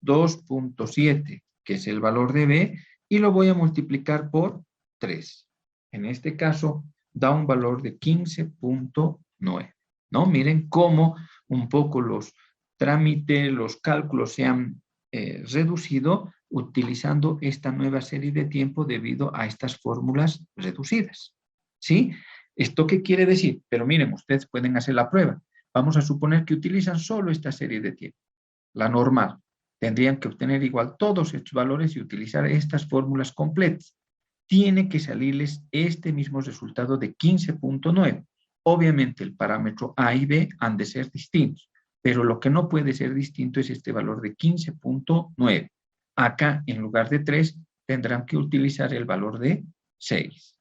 2.7, que es el valor de B, y lo voy a multiplicar por 3. En este caso, da un valor de 15.9. ¿No? Miren cómo un poco los trámites, los cálculos se han reducido utilizando esta nueva serie de tiempo debido a estas fórmulas reducidas. ¿Sí? ¿Esto qué quiere decir? Pero miren, ustedes pueden hacer la prueba. Vamos a suponer que utilizan solo esta serie de tiempo, la normal. Tendrían que obtener igual todos estos valores y utilizar estas fórmulas completas. Tiene que salirles este mismo resultado de 15.9. Obviamente el parámetro A y B han de ser distintos, pero lo que no puede ser distinto es este valor de 15.9. Acá, en lugar de 3, tendrán que utilizar el valor de 6.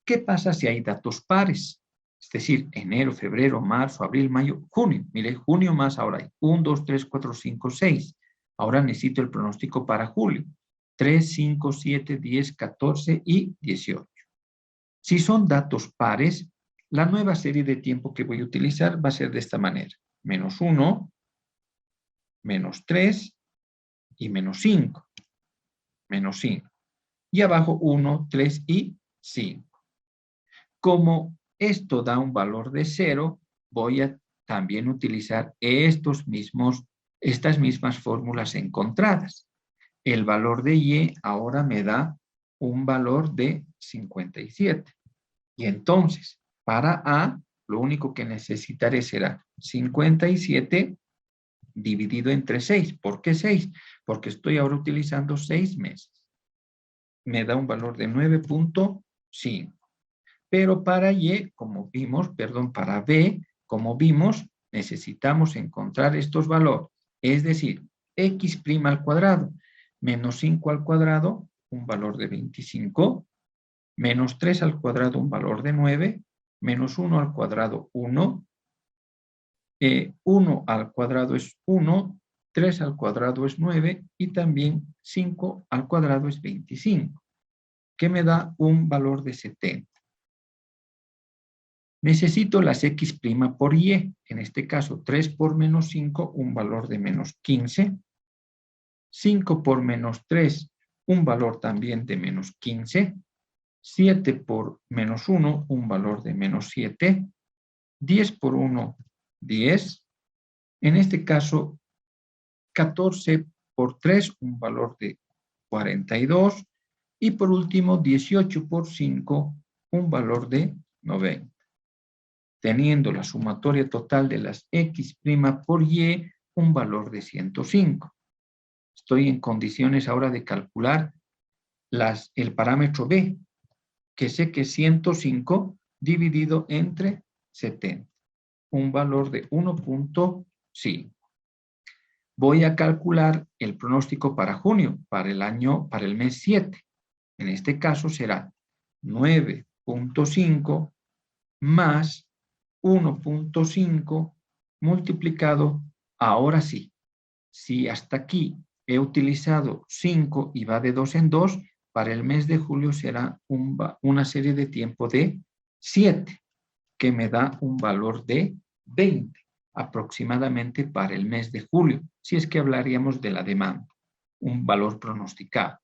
¿Qué pasa si hay datos pares? Es decir, enero, febrero, marzo, abril, mayo, junio. Mire, junio más ahora hay 1, 2, 3, 4, 5, 6. Ahora necesito el pronóstico para julio. 3, 5, 7, 10, 14 y 18. Si son datos pares, la nueva serie de tiempo que voy a utilizar va a ser de esta manera. Menos 1, menos 3 y menos 5. Menos 5. Y abajo 1, 3 y 5. Como esto da un valor de 0, voy a también utilizar estas mismas fórmulas encontradas. El valor de y ahora me da un valor de 57. Y entonces, para A, lo único que necesitaré será 57 dividido entre 6. ¿Por qué 6? Porque estoy ahora utilizando 6 meses. Me da un valor de 9.5. Pero para Y, como vimos, para B, como vimos, necesitamos encontrar estos valores. Es decir, x' al cuadrado menos 5 al cuadrado, un valor de 25, menos 3 al cuadrado, un valor de 9, menos 1 al cuadrado, 1, 1 al cuadrado es 1, 3 al cuadrado es 9 y también 5 al cuadrado es 25, que me da un valor de 70. Necesito las x' por y, en este caso 3 por menos 5, un valor de menos 15, 5 por menos 3, un valor también de menos 15, 7 por menos 1, un valor de menos 7, 10 por 1, 10, en este caso 14 por 3, un valor de 42, y por último 18 por 5, un valor de 90. Teniendo la sumatoria total de las x' por y un valor de 105. Estoy en condiciones ahora de calcular el parámetro B, que sé que es 105 dividido entre 70, un valor de 1.5. Voy a calcular el pronóstico para junio, para el mes 7. En este caso será 9.5 más 1.5 multiplicado, ahora sí, si hasta aquí he utilizado 5 y va de 2 en 2, para el mes de julio será una serie de tiempo de 7, que me da un valor de 20, aproximadamente para el mes de julio, si es que hablaríamos de la demanda, un valor pronosticado.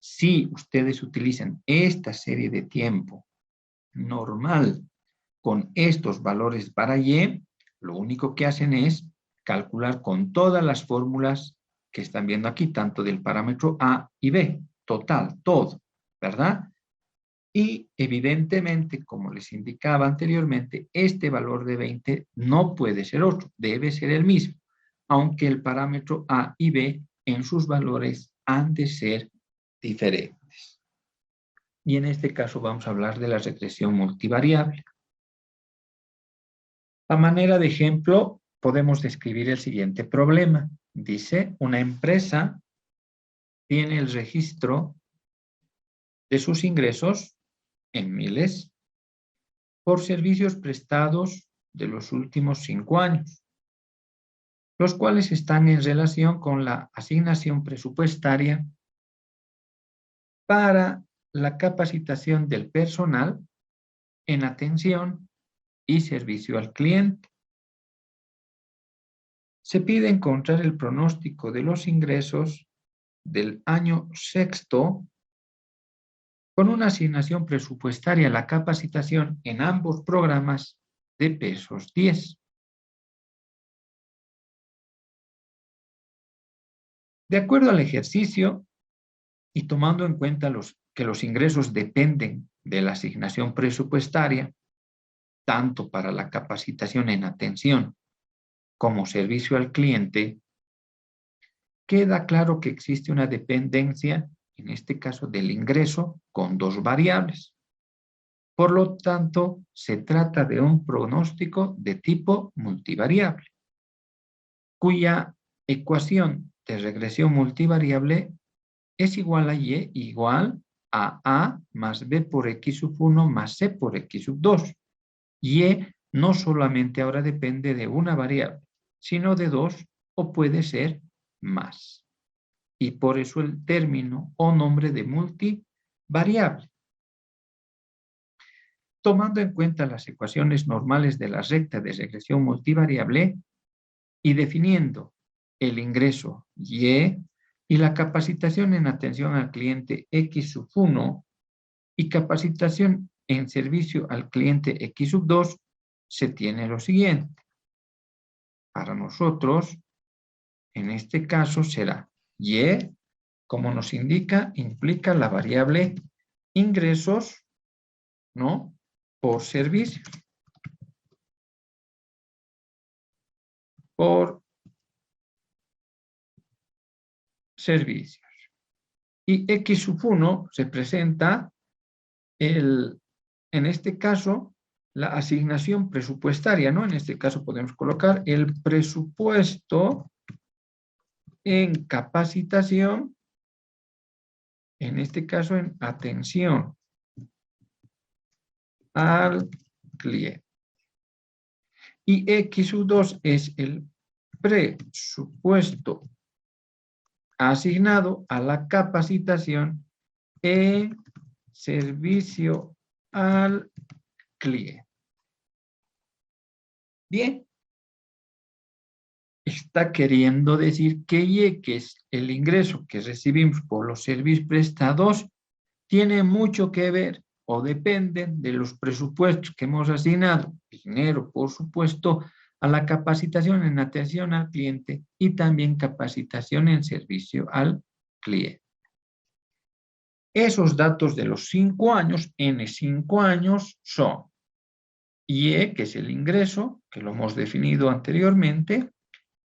Si ustedes utilizan esta serie de tiempo normal con estos valores para Y, lo único que hacen es calcular con todas las fórmulas que están viendo aquí, tanto del parámetro A y B, total, todo, ¿verdad? Y evidentemente, como les indicaba anteriormente, este valor de 20 no puede ser otro, debe ser el mismo, aunque el parámetro A y B en sus valores han de ser diferentes. Y en este caso vamos a hablar de la regresión multivariable. A manera de ejemplo, podemos describir el siguiente problema. Dice, una empresa tiene el registro de sus ingresos en miles por servicios prestados de los últimos 5 años, los cuales están en relación con la asignación presupuestaria para la capacitación del personal en atención y servicio al cliente. Se pide encontrar el pronóstico de los ingresos del año sexto con una asignación presupuestaria a la capacitación en ambos programas de pesos 10. De acuerdo al ejercicio y tomando en cuenta que los ingresos dependen de la asignación presupuestaria, tanto para la capacitación en atención como servicio al cliente, queda claro que existe una dependencia, en este caso del ingreso, con dos variables. Por lo tanto, se trata de un pronóstico de tipo multivariable, cuya ecuación de regresión multivariable es igual a y igual a A más B por X sub 1 más C por X sub 2. Y no solamente ahora depende de una variable, sino de dos o puede ser más. Y por eso el término o nombre de multivariable. Tomando en cuenta las ecuaciones normales de la recta de regresión multivariable y definiendo el ingreso Y y la capacitación en atención al cliente X sub 1 y capacitación en servicio al cliente X sub 2, se tiene lo siguiente. Para nosotros, en este caso será Y, como nos indica, implica la variable ingresos, ¿no?, por servicios. Por servicios. Y X sub 1 se presenta, en este caso, la asignación presupuestaria, ¿no? En este caso podemos colocar el presupuesto en capacitación, en este caso en atención al cliente. Y X sub 2 es el presupuesto asignado a la capacitación en servicio al cliente. Bien. Está queriendo decir que Y, que es el ingreso que recibimos por los servicios prestados, tiene mucho que ver o depende de los presupuestos que hemos asignado, dinero, por supuesto, a la capacitación en atención al cliente y también capacitación en servicio al cliente. Esos datos de los 5 años, en 5 años, son Y, que es el ingreso, que lo hemos definido anteriormente.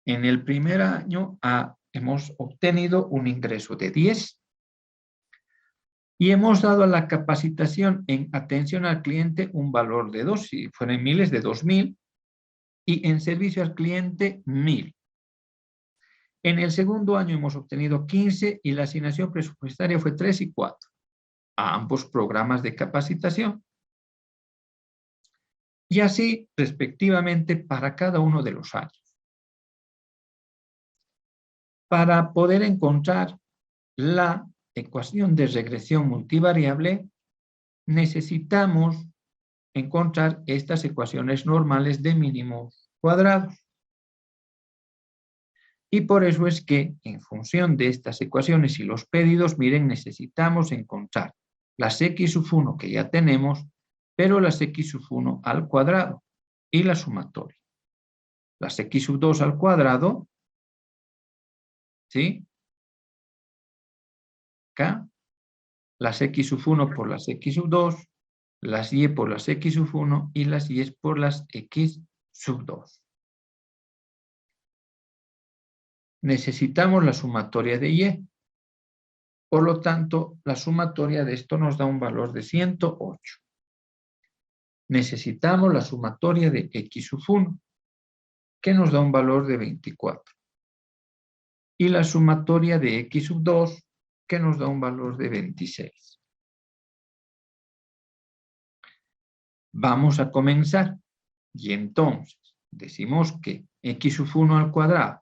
En el primer año hemos obtenido un ingreso de 10 y hemos dado a la capacitación en atención al cliente un valor de 2, si fueran miles, de 2.000, y en servicio al cliente 1.000. En el segundo año hemos obtenido 15 y la asignación presupuestaria fue 3 y 4 a ambos programas de capacitación. Y así, respectivamente, para cada uno de los años. Para poder encontrar la ecuación de regresión multivariable, necesitamos encontrar estas ecuaciones normales de mínimos cuadrados. Y por eso es que, en función de estas ecuaciones y los pedidos, miren, necesitamos encontrar las X sub 1 que ya tenemos, pero las X sub 1 al cuadrado y la sumatoria. Las X sub 2 al cuadrado ¿sí? Acá, las x sub 1 por las x sub 2, las y por las x sub 1 y las y por las x sub 2. Necesitamos la sumatoria de y. Por lo tanto, la sumatoria de esto nos da un valor de 108. Necesitamos la sumatoria de x sub 1, que nos da un valor de 24. Y la sumatoria de x sub 2, que nos da un valor de 26. Vamos a comenzar. Y entonces, decimos que x sub 1 al cuadrado,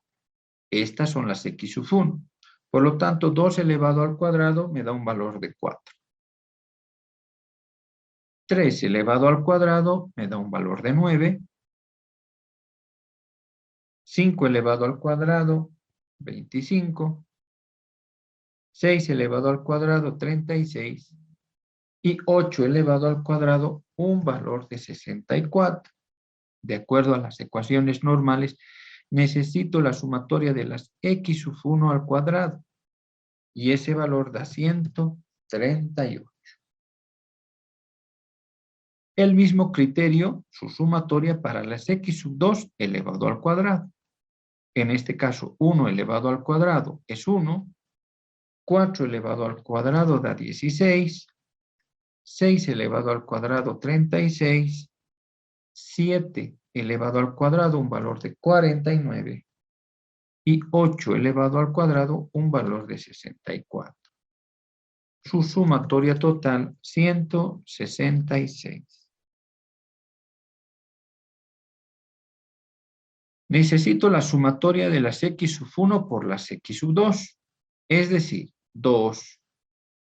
estas son las x sub 1. Por lo tanto, 2 elevado al cuadrado me da un valor de 4. 3 elevado al cuadrado me da un valor de 9. 5 elevado al cuadrado, 25. 6 elevado al cuadrado, 36. Y 8 elevado al cuadrado, un valor de 64. De acuerdo a las ecuaciones normales, necesito la sumatoria de las x sub 1 al cuadrado. Y ese valor da 138. El mismo criterio, su sumatoria para las x sub 2 elevado al cuadrado. En este caso, 1 elevado al cuadrado es 1. 4 elevado al cuadrado da 16. 6 elevado al cuadrado, 36. 7 elevado al cuadrado, un valor de 49. Y 8 elevado al cuadrado, un valor de 64. Su sumatoria total, 166. Necesito la sumatoria de las x sub 1 por las x sub 2. Es decir, 2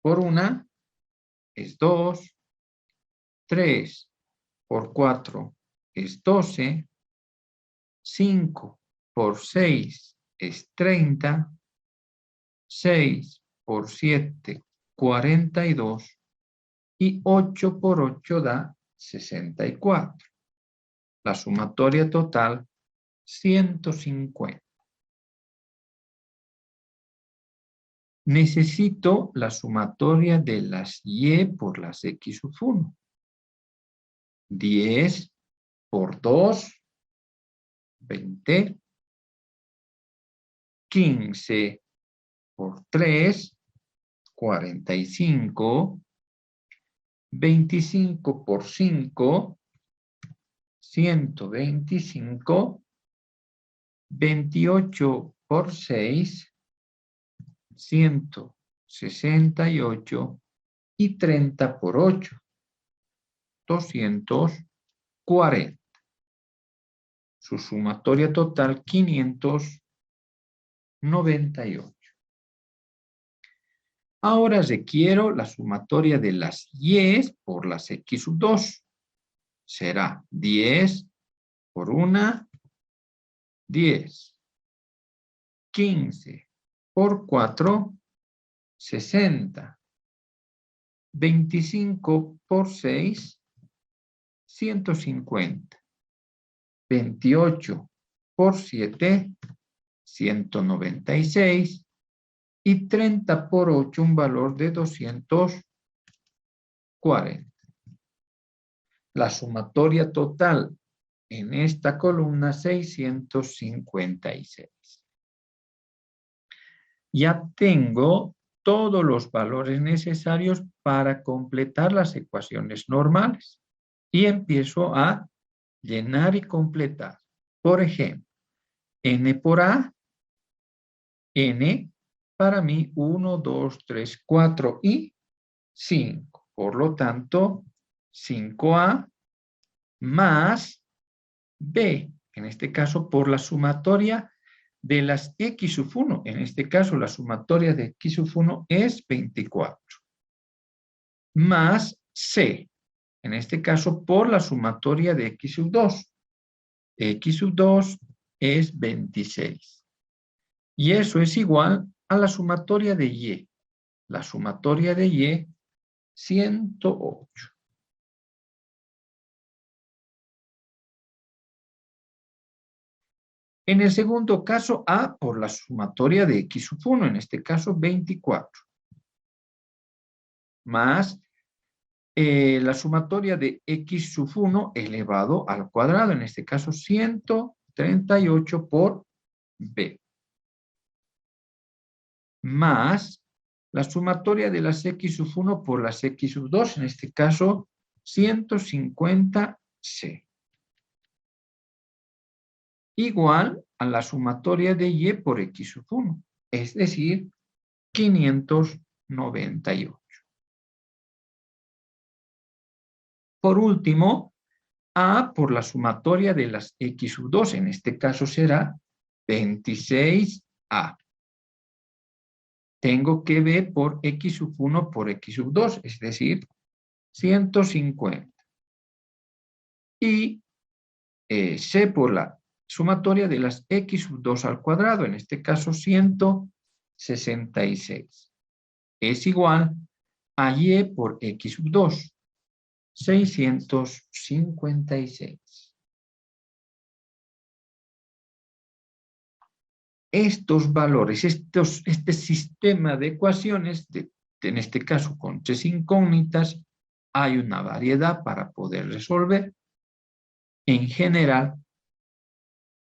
por 1 es 2. 3 por 4 es 12. 5 por 6 es 30. 6 por 7, 42. Y 8 por 8 da 64. La sumatoria total, 150. Necesito la sumatoria de las y por las x sub 1. 10 por 2, 20. 15 por 3, 45. 25 por 5, 125. 28 por 6, 168. Y 30 por 8, 240. Su sumatoria total, 598. Ahora requiero la sumatoria de las y por las x sub 2. Será 10 por 1, 10. 15 por 4, 60. 25 por 6, 150. 28 por 7, 196. Y 30 por 8, un valor de 240. La sumatoria total en esta columna, 656. Ya tengo todos los valores necesarios para completar las ecuaciones normales. Y empiezo a llenar y completar. Por ejemplo, n por a, n para mí 1, 2, 3, 4 y 5. Por lo tanto, 5a más b, en este caso por la sumatoria de las x sub 1. En este caso, la sumatoria de x sub 1 es 24. Más c, en este caso por la sumatoria de x sub 2. X sub 2 es 26. Y eso es igual a la sumatoria de y. La sumatoria de y, 108. En el segundo caso, A por la sumatoria de x sub 1, en este caso 24, más la sumatoria de x sub 1 elevado al cuadrado, en este caso 138 por b, más la sumatoria de las x sub 1 por las x sub 2, en este caso 150c, igual a la sumatoria de y por x sub 1, es decir, 598. Por último, A por la sumatoria de las x sub 2, en este caso será 26A. Tengo que B por x sub 1 por x sub 2, es decir, 150. Y C por la sumatoria de las x sub 2 al cuadrado, en este caso 166. Es igual a y por x sub 2, 656. Estos valores, este sistema de ecuaciones, en este caso con tres incógnitas, hay una variedad para poder resolver. En general,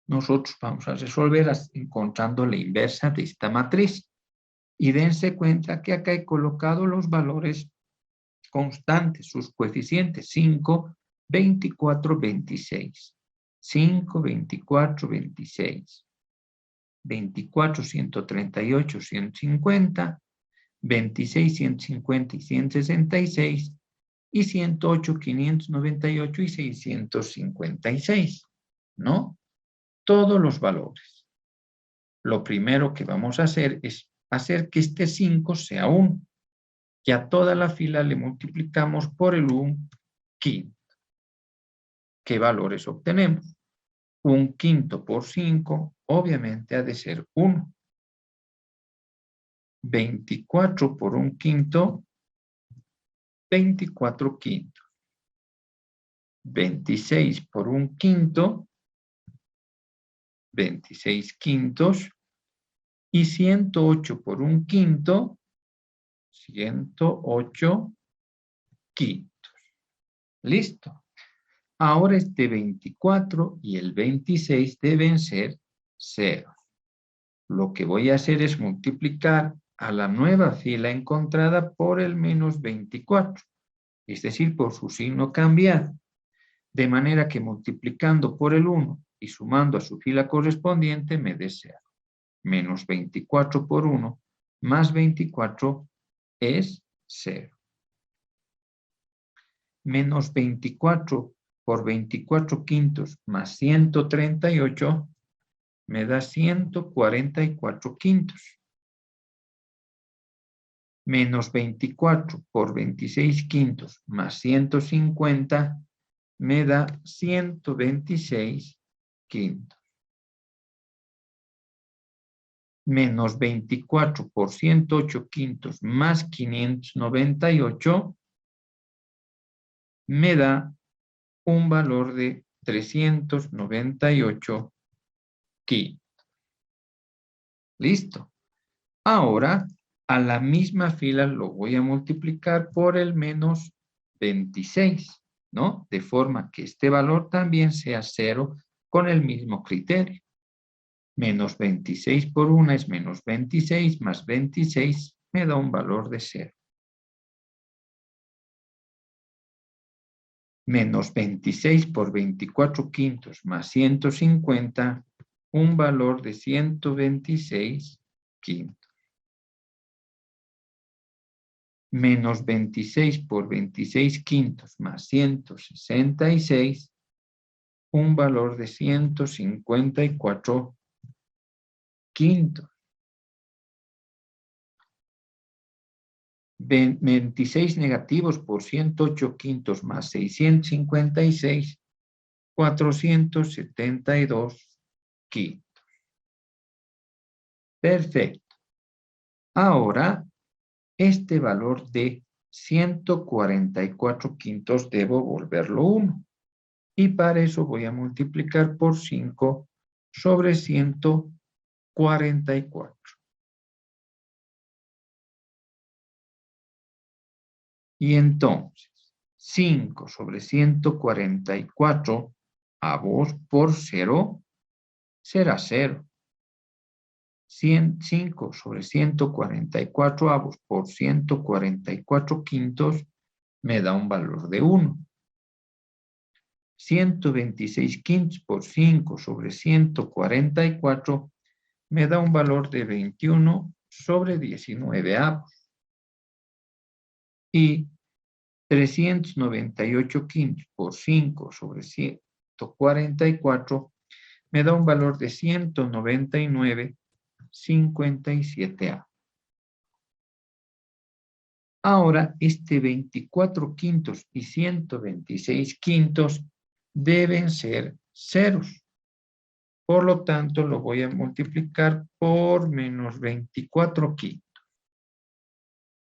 nosotros vamos a resolver encontrando la inversa de esta matriz. Y dense cuenta que acá he colocado los valores constantes, sus coeficientes, 5, 24, 26. 5, 24, 26. 24, 138, 150, 26, 150 y 166, y 108, 598 y 656, ¿no? Todos los valores. Lo primero que vamos a hacer es hacer que este 5 sea 1, y a toda la fila le multiplicamos por el 1 quinto. ¿Qué valores obtenemos? 1 quinto por 5, obviamente ha de ser 1. 24 por 1 quinto, 24 quintos. 26 por 1 quinto, 26 quintos. Y 108 por 1 quinto, 108 quintos. Listo. Ahora este 24 y el 26 deben ser ceros. Lo que voy a hacer es multiplicar a la nueva fila encontrada por el menos 24, es decir, por su signo cambiado, de manera que multiplicando por el 1 y sumando a su fila correspondiente me dé 0. Menos 24 por 1 más 24 es 0. Menos 24 por 24 quintos más 138 me da 144 quintos. Menos 24 por 26 quintos más 150 me da 126 quintos. Menos 24 por 108 quintos más 598 me da un valor de 398 quintos. Listo. Ahora, a la misma fila lo voy a multiplicar por el menos 26, ¿no? De forma que este valor también sea 0 con el mismo criterio. Menos 26 por 1 es menos 26, más 26 me da un valor de 0. Menos 26 por 24 quintos más 150, un valor de 126 quintos. Menos 26 por 26 quintos más 166, un valor de 154 quintos. 26 negativos por 108 quintos más 656, 472 quintos. Perfecto. Ahora, este valor de 144 quintos debo volverlo 1. Y para eso voy a multiplicar por 5 sobre 144. Y entonces, 5 sobre 144 avos por 0 será 0. 5 sobre 144 avos por 144 quintos me da un valor de 1. 126 quintos por 5 sobre 144 me da un valor de 21 sobre 19 avos. Y 398 quintos por 5 sobre 144 me da un valor de 199,57 avos. Ahora, este 24 quintos y 126 quintos deben ser ceros. Por lo tanto, lo voy a multiplicar por menos 24 quintos.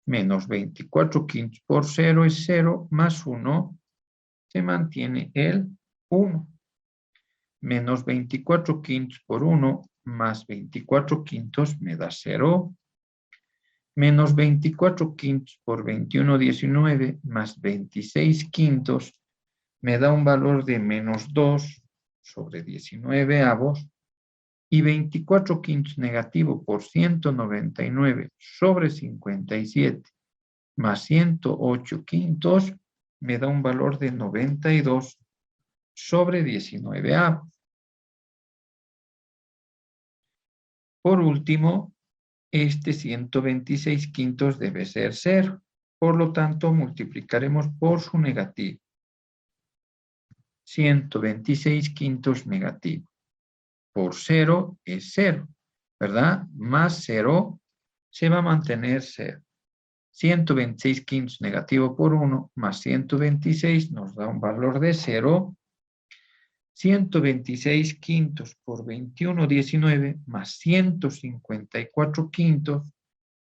Menos 24 quintos por 0 es 0, más 1 se mantiene el 1. Menos 24 quintos por 1 más 24 quintos me da 0. Menos 24 quintos por 21,19 más 26 quintos me da un valor de menos 2 sobre 19 avos. Y 24 quintos negativo por 199 sobre 57 más 108 quintos me da un valor de 92 sobre 19 avos. Por último, este 126 quintos debe ser 0. Por lo tanto, multiplicaremos por su negativo. 126 quintos negativo por 0 es 0, ¿verdad? Más 0 se va a mantener 0. 126 quintos negativo por 1 más 126 nos da un valor de 0. 126 quintos por 21,19 más 154 quintos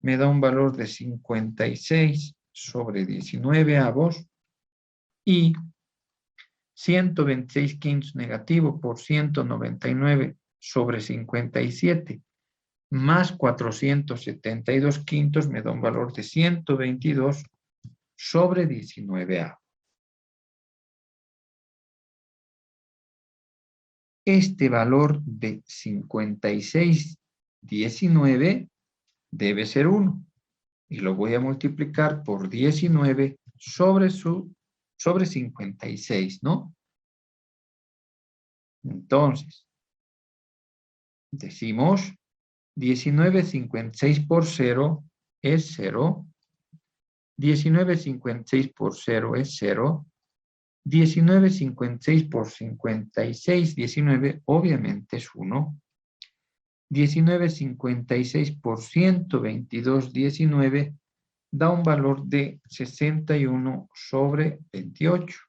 me da un valor de 56 sobre 19 avos. Y 126 quintos negativo por 199 sobre 57 más 472 quintos me da un valor de 122 sobre 19 avos. Este valor de 56,19 debe ser 1. Y lo voy a multiplicar por 19 sobre 56, ¿no? Entonces, decimos 19,56 por 0 es 0. 19,56 por 0 es 0. 19,56 por 56,19 obviamente es 1. 19,56 por 122,19 da un valor de 61 sobre 28.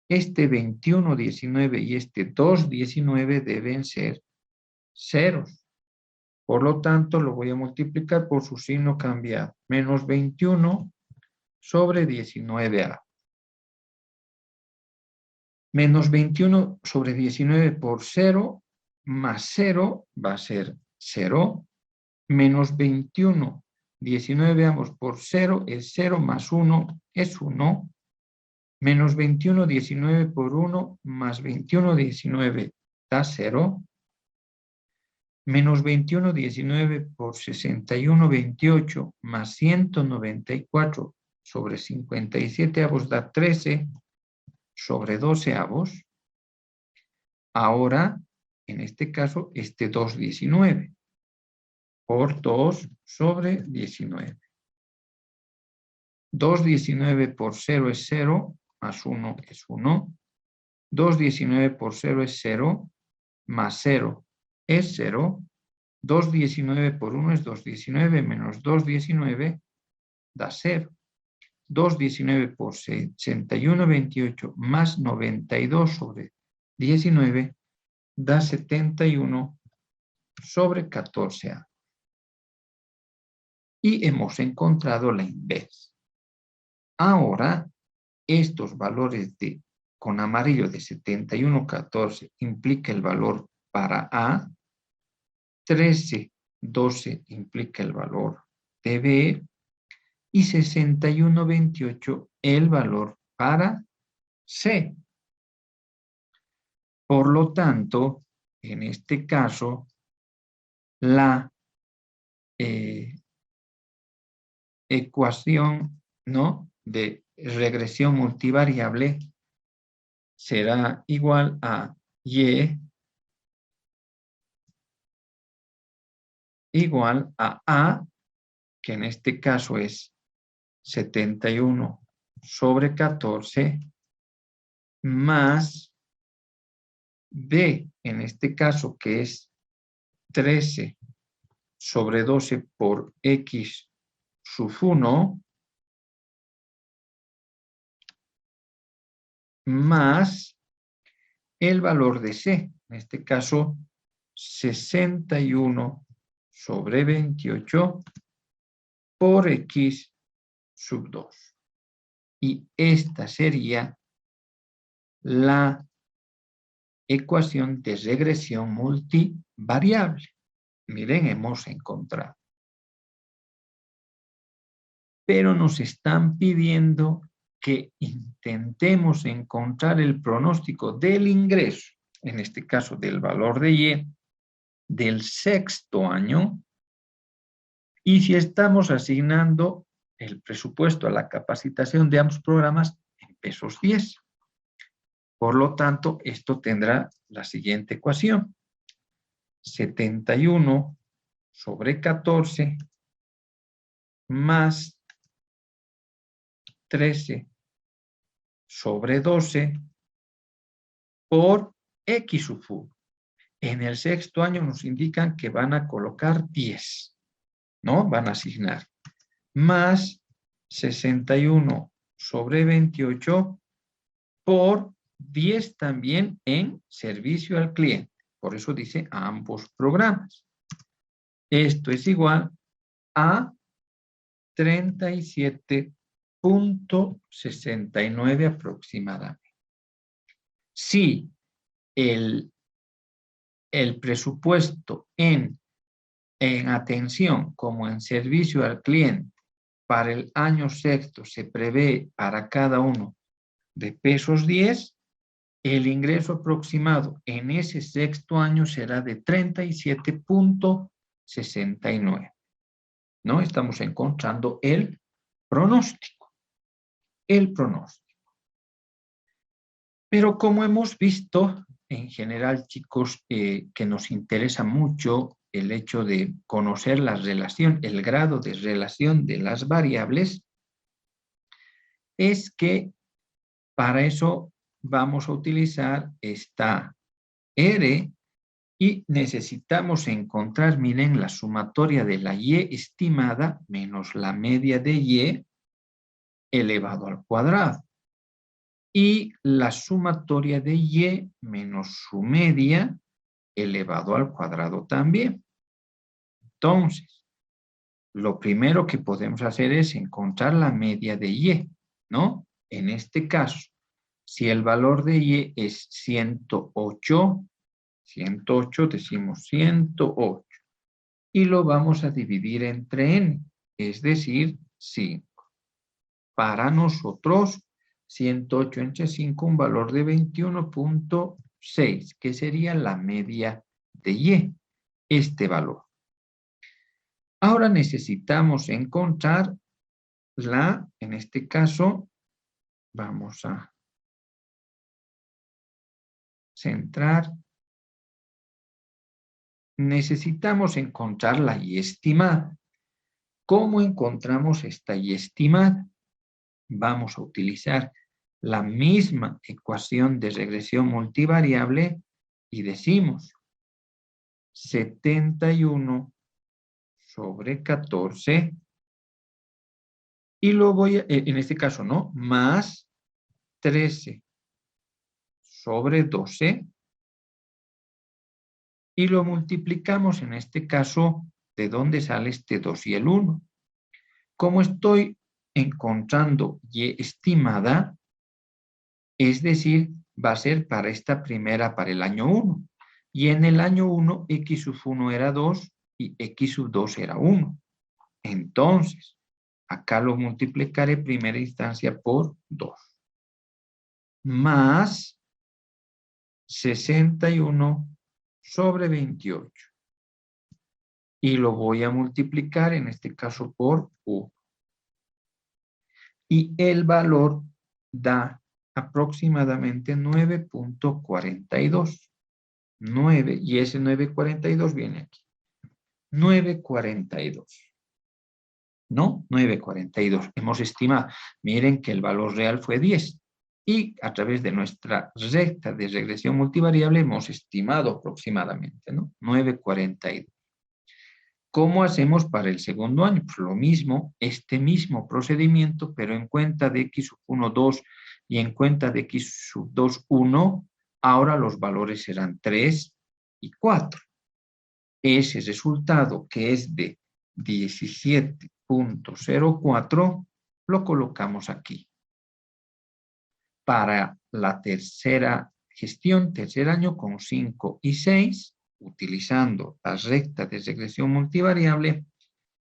Este 21,19 y este 2,19 deben ser ceros. Por lo tanto, lo voy a multiplicar por su signo cambiado. Menos 21 sobre 19a. Menos 21 sobre 19 por 0 más 0 va a ser 0. Menos 21, 19 veamos por 0 es 0 más 1 es 1. Menos 21, 19 por 1 más 21, 19 da 0. Menos 21, 19 por 61, 28 más 194 sobre 57 avos da 13 sobre 12 avos. Ahora, en este caso, este 2,19 por 2 sobre 19. 2,19 por 0 es 0, más 1 es 1. 2,19 por 0 es 0, más 0 es 0. 2,19 por 1 es 2,19, menos 2,19 da 0. 2,19 por 61,28 más 92 sobre 19 da 71 sobre 14a. Y hemos encontrado la inversa. Ahora, estos valores de con amarillo de 71,14 implica el valor para A, 13,12 implica el valor de B y 61,28 el valor para C. Por lo tanto, en este caso, la ecuación, ¿no?, de regresión multivariable será igual a Y igual a, que en este caso es 71/14, más B, en este caso, que es 13/12 por X sub 1, más el valor de C, en este caso 61/28 por X sub 2. Y esta sería la ecuación de regresión multivariable. Miren, hemos encontrado. Pero nos están pidiendo que intentemos encontrar el pronóstico del ingreso, en este caso del valor de Y, del sexto año, y si estamos asignando el presupuesto a la capacitación de ambos programas en pesos 10. Por lo tanto, esto tendrá la siguiente ecuación. 71/14 más 13/12 por X sub 1. En el sexto año nos indican que van a colocar 10, ¿no? Van a asignar. Más 61/28 por 10 también en servicio al cliente. Por eso dice ambos programas. Esto es igual a 37,69 aproximadamente. Si el presupuesto en atención como en servicio al cliente para el año sexto se prevé para cada uno de pesos 10, el ingreso aproximado en ese sexto año será de 37,69. ¿No? Estamos encontrando el pronóstico. El pronóstico. Pero como hemos visto, en general, chicos, que nos interesa mucho el hecho de conocer la relación, el grado de relación de las variables, es que para eso vamos a utilizar esta R y necesitamos encontrar, miren, la sumatoria de la Y estimada menos la media de Y elevado al cuadrado. Y la sumatoria de Y menos su media elevado al cuadrado también. Entonces, lo primero que podemos hacer es encontrar la media de Y, ¿no? En este caso, si el valor de Y es 108, decimos 108, y lo vamos a dividir entre n, es decir, 5. Para nosotros, 108 entre 5, un valor de 21,6, que sería la media de Y, este valor. Ahora necesitamos encontrar en este caso, vamos a centrar, necesitamos encontrar la Y estimada. ¿Cómo encontramos esta Y estimada? Vamos a utilizar la misma ecuación de regresión multivariable y decimos 71/14 y lo voy a, en este caso, ¿no? Más 13/12 y lo multiplicamos en este caso, ¿de dónde sale este 2 y el 1? Como estoy encontrando Y estimada, Es decir, va a ser para esta primera, para el año 1. Y en el año 1, x sub 1 era 2 y x sub 2 era 1. Entonces, acá lo multiplicaré en primera instancia por 2. Más 61 sobre 28. Y lo voy a multiplicar, en este caso, por 1. Y el valor da aproximadamente 9.42. 9, y ese 9.42 viene aquí. 9.42. ¿No? 9.42. Hemos estimado. Miren que el valor real fue 10. Y a través de nuestra recta de regresión multivariable hemos estimado aproximadamente, ¿no? 9.42. ¿Cómo hacemos para el segundo año? Pues lo mismo, este mismo procedimiento, pero en cuenta de x sub 1, 2 y en cuenta de x sub 2, 1, ahora los valores serán 3 y 4. Ese resultado, que es de 17.04, lo colocamos aquí. Para la tercera gestión, tercer año, con 5 y 6, utilizando la recta de regresión multivariable,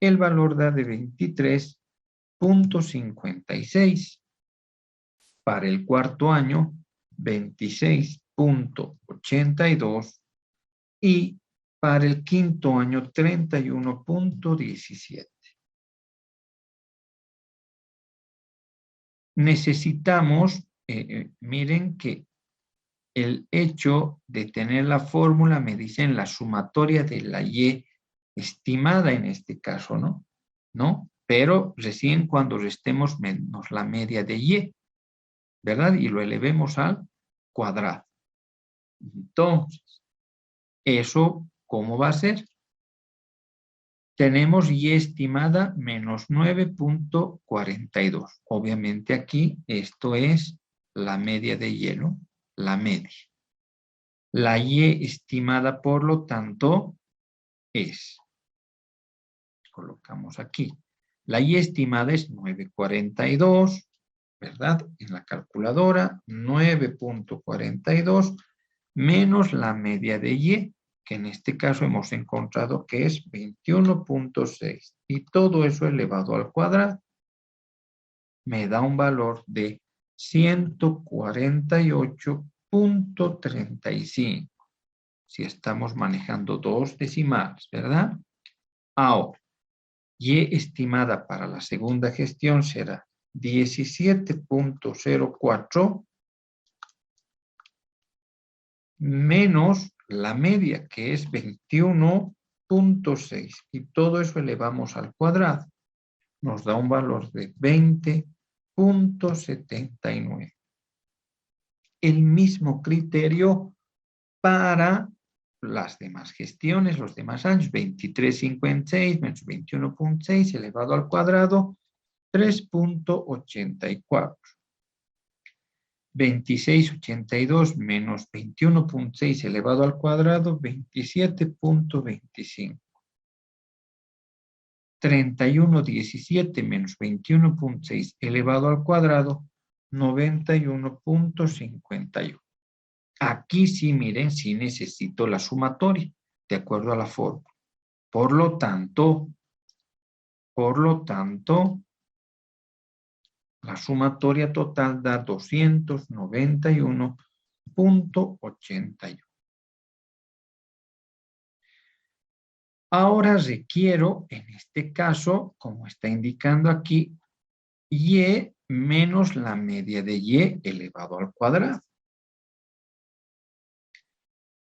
el valor da de 23.56. Para el cuarto año, 26.82. Y para el quinto año, 31.17. Necesitamos, miren que el hecho de tener la fórmula me dicen la sumatoria de la y estimada en este caso, ¿no? ¿No? Pero recién cuando restemos menos la media de y, ¿verdad? Y lo elevemos al cuadrado. Entonces, ¿eso cómo va a ser? Tenemos y estimada menos 9.42. Obviamente aquí esto es la media de hielo, la media. La y estimada, por lo tanto, es, colocamos aquí, la y estimada es 9.42, ¿verdad? En la calculadora, 9.42 menos la media de y, que en este caso hemos encontrado que es 21.6. Y todo eso elevado al cuadrado me da un valor de 148.35. Si estamos manejando dos decimales, ¿verdad? Ahora, y estimada para la segunda gestión será 17.04 menos la media, que es 21.6. Y todo eso elevamos al cuadrado. Nos da un valor de 20.79. El mismo criterio para las demás gestiones, los demás años. 23.56 menos 21.6 elevado al cuadrado, 3.84. 26.82 menos 21.6 elevado al cuadrado, 27.25. 31.17 menos 21.6 elevado al cuadrado, 91.51. Aquí sí, miren, sí necesito la sumatoria, de acuerdo a la fórmula. Por lo tanto, la sumatoria total da 291.81. Ahora requiero, en este caso, como está indicando aquí, y menos la media de y elevado al cuadrado.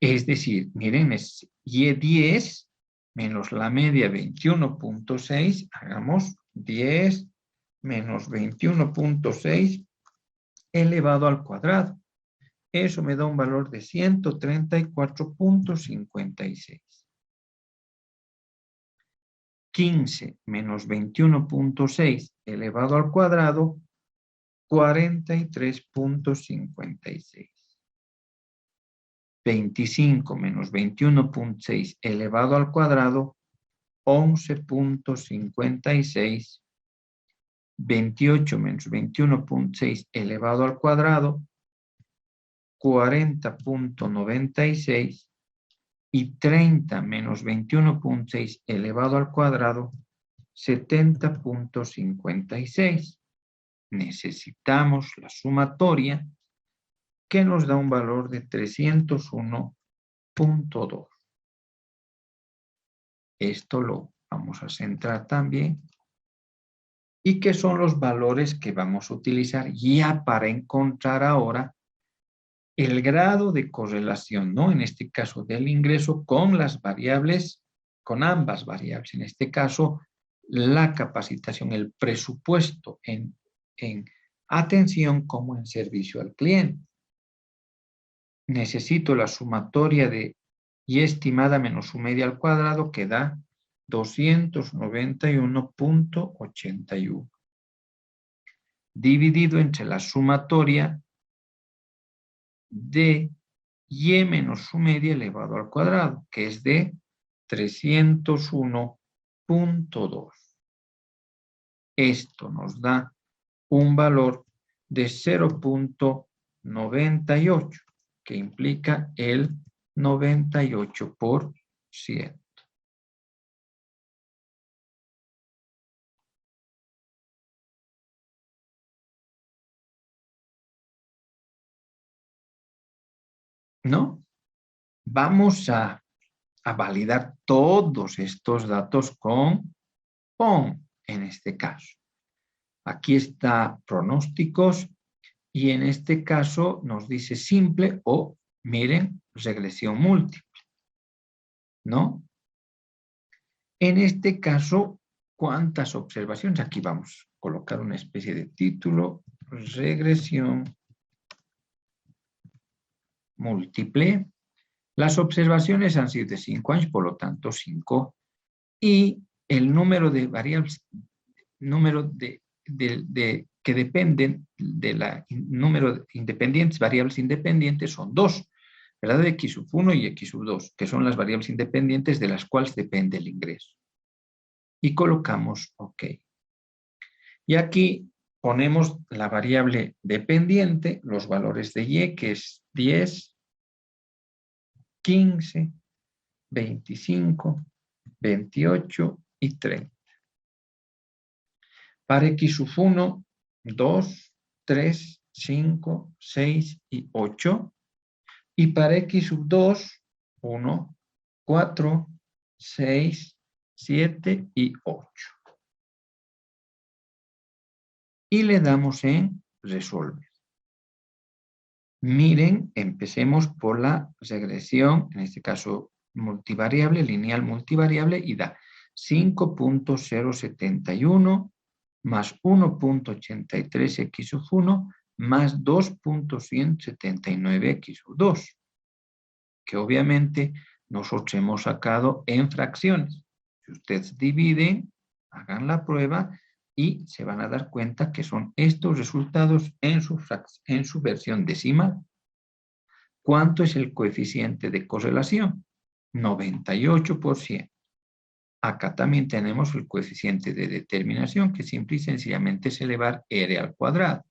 Es decir, miren, es y10 menos la media 21.6, hagamos 10 menos 21.6 elevado al cuadrado. Eso me da un valor de 134.56. 15 menos 21.6 elevado al cuadrado, 43.56. 25 menos 21.6 elevado al cuadrado, 11.56. 28 menos 21.6 elevado al cuadrado, 40.96 y 30 menos 21.6 elevado al cuadrado, 70.56. Necesitamos la sumatoria que nos da un valor de 301.2. Esto lo vamos a centrar también. ¿Y qué son los valores que vamos a utilizar ya para encontrar ahora el grado de correlación, ¿no? En este caso del ingreso con las variables, con ambas variables. En este caso, la capacitación, el presupuesto en atención como en servicio al cliente. Necesito la sumatoria de y estimada menos su media al cuadrado que da 291.81. Dividido entre la sumatoria de y menos su media elevado al cuadrado, que es de 301.2. Esto nos da un valor de 0.98, que implica el 98%. ¿No? Vamos a validar todos estos datos con PON, en este caso. Aquí está pronósticos y en este caso nos dice simple o, miren, regresión múltiple, ¿no? En este caso, ¿cuántas observaciones? Aquí vamos a colocar una especie de título, regresión múltiple. Las observaciones han sido de 5 años, por lo tanto 5, y el número de variables, que dependen del número de independientes, variables independientes son 2, ¿verdad? X sub 1 y X sub 2, que son las variables independientes de las cuales depende el ingreso. Y colocamos OK. Y aquí ponemos la variable dependiente, los valores de Y, que es 10, 15, 25, 28 y 30. Para X sub 1, 2, 3, 5, 6 y 8. Y para X sub 2, 1, 4, 6, 7 y 8. Y le damos en resolver. Miren, empecemos por la regresión, en este caso multivariable, lineal multivariable, y da 5.071 más 1.83 X sub 1 más 2.179 X sub 2, que obviamente nosotros hemos sacado en fracciones. Si ustedes dividen, hagan la prueba y se van a dar cuenta que son estos resultados en su versión decimal. ¿Cuánto es el coeficiente de correlación? 98%. Acá también tenemos el coeficiente de determinación, que simple y sencillamente es elevar R al cuadrado.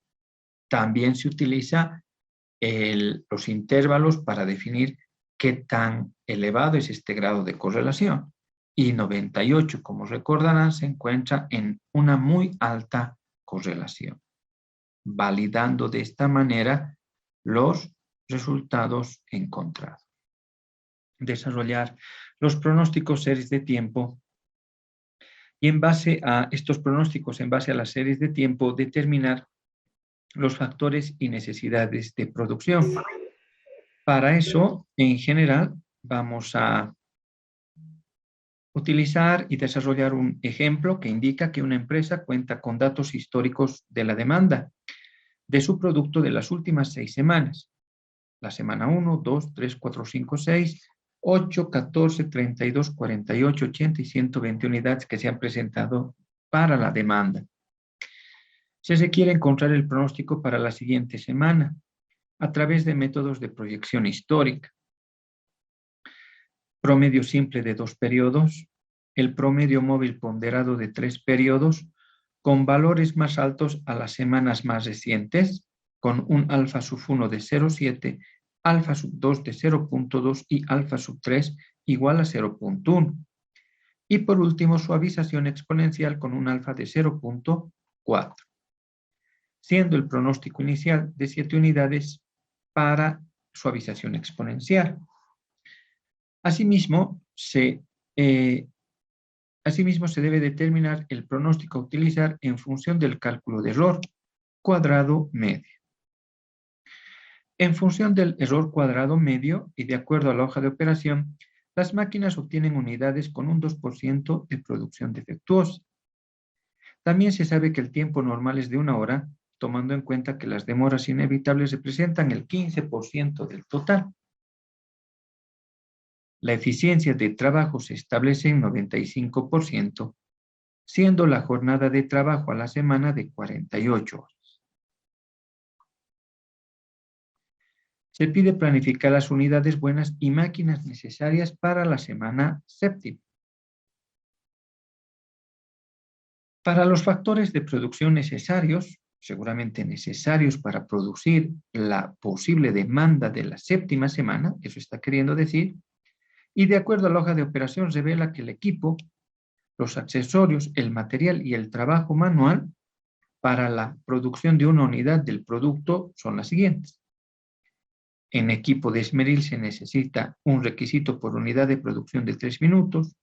También se utiliza los intervalos para definir qué tan elevado es este grado de correlación. Y 98, como recordarán, se encuentra en una muy alta correlación, validando de esta manera los resultados encontrados. Desarrollar los pronósticos series de tiempo y en base a estos pronósticos, en base a las series de tiempo, determinar los factores y necesidades de producción. Para eso, en general, vamos a utilizar y desarrollar un ejemplo que indica que una empresa cuenta con datos históricos de la demanda de su producto de las últimas 6 semanas. La semana 1, 2, 3, 4, 5, 6, 8, 14, 32, 48, 80 y 120 unidades que se han presentado para la demanda. Se requiere encontrar el pronóstico para la siguiente semana a través de métodos de proyección histórica. Promedio simple de 2 periodos, el promedio móvil ponderado de 3 periodos, con valores más altos a las semanas más recientes, con un alfa sub 1 de 0,7 alfa sub 2 de 0.2 y alfa sub 3 igual a 0.1. Y por último, suavización exponencial con un alfa de 0.4, siendo el pronóstico inicial de 7 unidades para suavización exponencial. Asimismo, se debe determinar el pronóstico a utilizar en función del cálculo de error cuadrado medio. En función del error cuadrado medio y de acuerdo a la hoja de operación, las máquinas obtienen unidades con un 2% de producción defectuosa. También se sabe que el tiempo normal es de 1 hora, tomando en cuenta que las demoras inevitables representan el 15% del total. La eficiencia de trabajo se establece en 95%, siendo la jornada de trabajo a la semana de 48 horas. Se pide planificar las unidades buenas y máquinas necesarias para la semana séptima. Para los factores de producción necesarios, seguramente necesarios para producir la posible demanda de la séptima semana, eso está queriendo decir, y de acuerdo a la hoja de operación revela que el equipo, los accesorios, el material y el trabajo manual para la producción de una unidad del producto son las siguientes. En equipo de esmeril se necesita un requisito por unidad de producción de 3 minutos,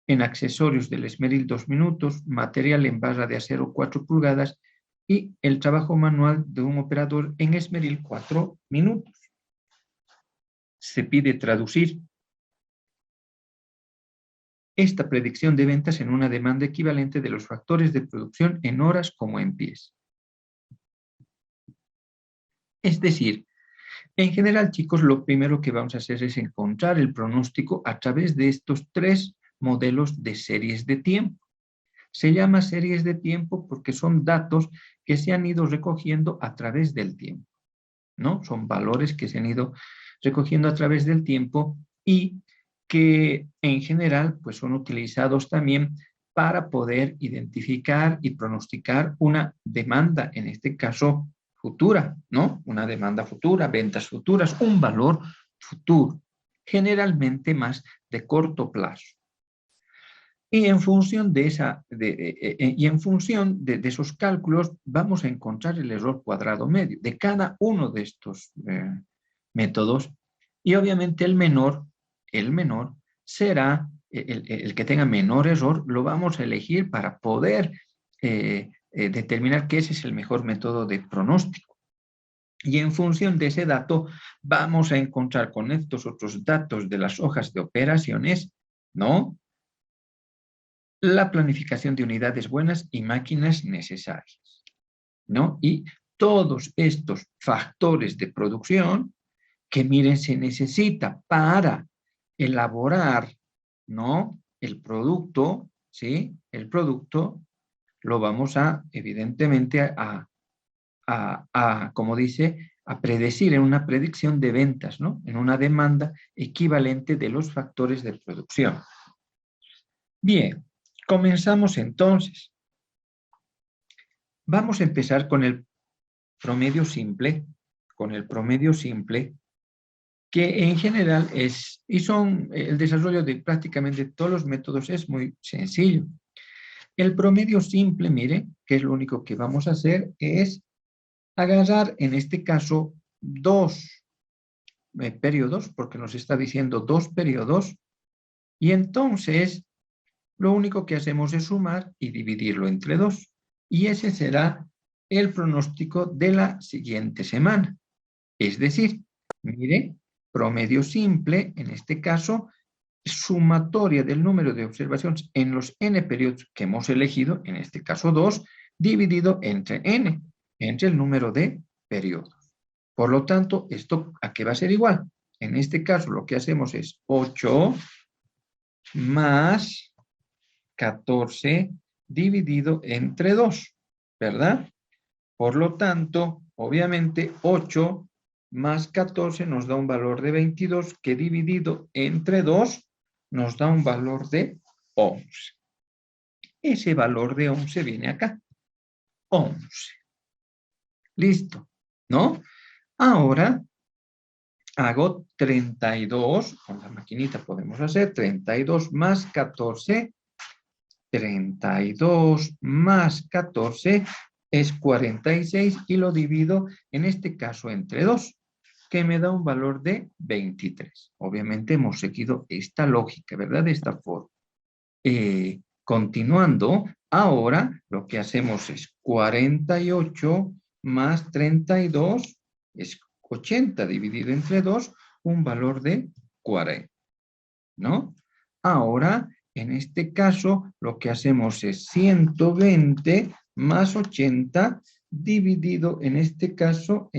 en accesorios del esmeril 2 minutos, material en barra de acero 4 pulgadas y el trabajo manual de un operador en esmeril 4 minutos. Se pide traducir esta predicción de ventas en una demanda equivalente de los factores de producción en horas como en pies. Es decir, en general, chicos, lo primero que vamos a hacer es encontrar el pronóstico a través de estos 3 modelos de series de tiempo. Se llama series de tiempo porque son datos que se han ido recogiendo a través del tiempo, ¿no? Son valores que se han ido recogiendo a través del tiempo y que en general pues son utilizados también para poder identificar y pronosticar una demanda, en este caso futura, ¿no? Una demanda futura, ventas futuras, un valor futuro, generalmente más de corto plazo. Y en función de esos cálculos vamos a encontrar el error cuadrado medio de cada uno de estos métodos. Y obviamente el menor será el que tenga menor error, lo vamos a elegir para poder determinar que ese es el mejor método de pronóstico. Y en función de ese dato vamos a encontrar con estos otros datos de las hojas de operaciones, ¿no?, la planificación de unidades buenas y máquinas necesarias, ¿no? Y todos estos factores de producción que, miren, se necesita para elaborar, ¿no?, el producto, ¿sí? El producto lo vamos a, evidentemente, como dice, a predecir en una predicción de ventas, ¿no?, en una demanda equivalente de los factores de producción. Bien. Comenzamos entonces. Vamos a empezar con el promedio simple, que en general el desarrollo de prácticamente todos los métodos es muy sencillo. El promedio simple, mire, que es lo único que vamos a hacer, es agarrar en este caso 2 periodos, porque nos está diciendo 2 periodos, y entonces lo único que hacemos es sumar y dividirlo entre 2. Y ese será el pronóstico de la siguiente semana. Es decir, mire, promedio simple, en este caso, sumatoria del número de observaciones en los n periodos que hemos elegido, en este caso 2, dividido entre n, entre el número de periodos. Por lo tanto, ¿esto a qué va a ser igual? En este caso, lo que hacemos es 8 más 14 dividido entre 2, ¿verdad? Por lo tanto, obviamente, 8 más 14 nos da un valor de 22, que dividido entre 2 nos da un valor de 11. Ese valor de 11 viene acá. 11. Listo, ¿no? Ahora, hago 32, con la maquinita podemos hacer 32 más 14, 32 más 14 es 46 y lo divido en este caso entre 2, que me da un valor de 23. Obviamente hemos seguido esta lógica, ¿verdad? De esta forma. Continuando, ahora lo que hacemos es 48 más 32 es 80 dividido entre 2, un valor de 40, ¿no? Ahora, en este caso, lo que hacemos es 120 más 80 dividido, en este caso,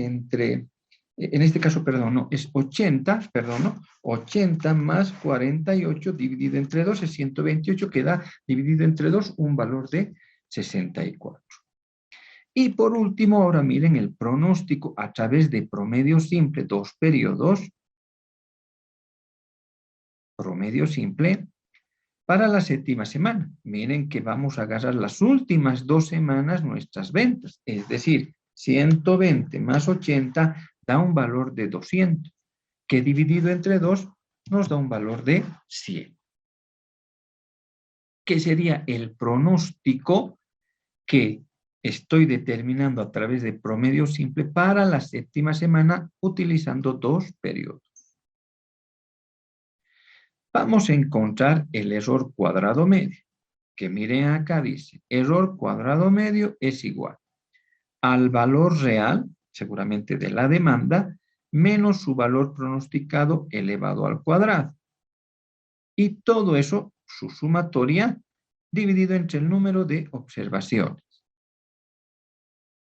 perdón, no, es 80, perdón, no, 80 más 48 dividido entre 2 es 128, que da dividido entre 2 un valor de 64. Y por último, ahora miren el pronóstico a través de promedio simple, 2 periodos, promedio simple, para la séptima semana. Miren que vamos a agarrar las últimas 2 semanas nuestras ventas, es decir, 120 más 80 da un valor de 200, que dividido entre 2 nos da un valor de 100. ¿Qué sería el pronóstico que estoy determinando a través de promedio simple para la séptima semana utilizando 2 periodos? Vamos a encontrar el error cuadrado medio, que miren acá dice, error cuadrado medio es igual al valor real, seguramente de la demanda, menos su valor pronosticado elevado al cuadrado. Y todo eso, su sumatoria, dividido entre el número de observaciones.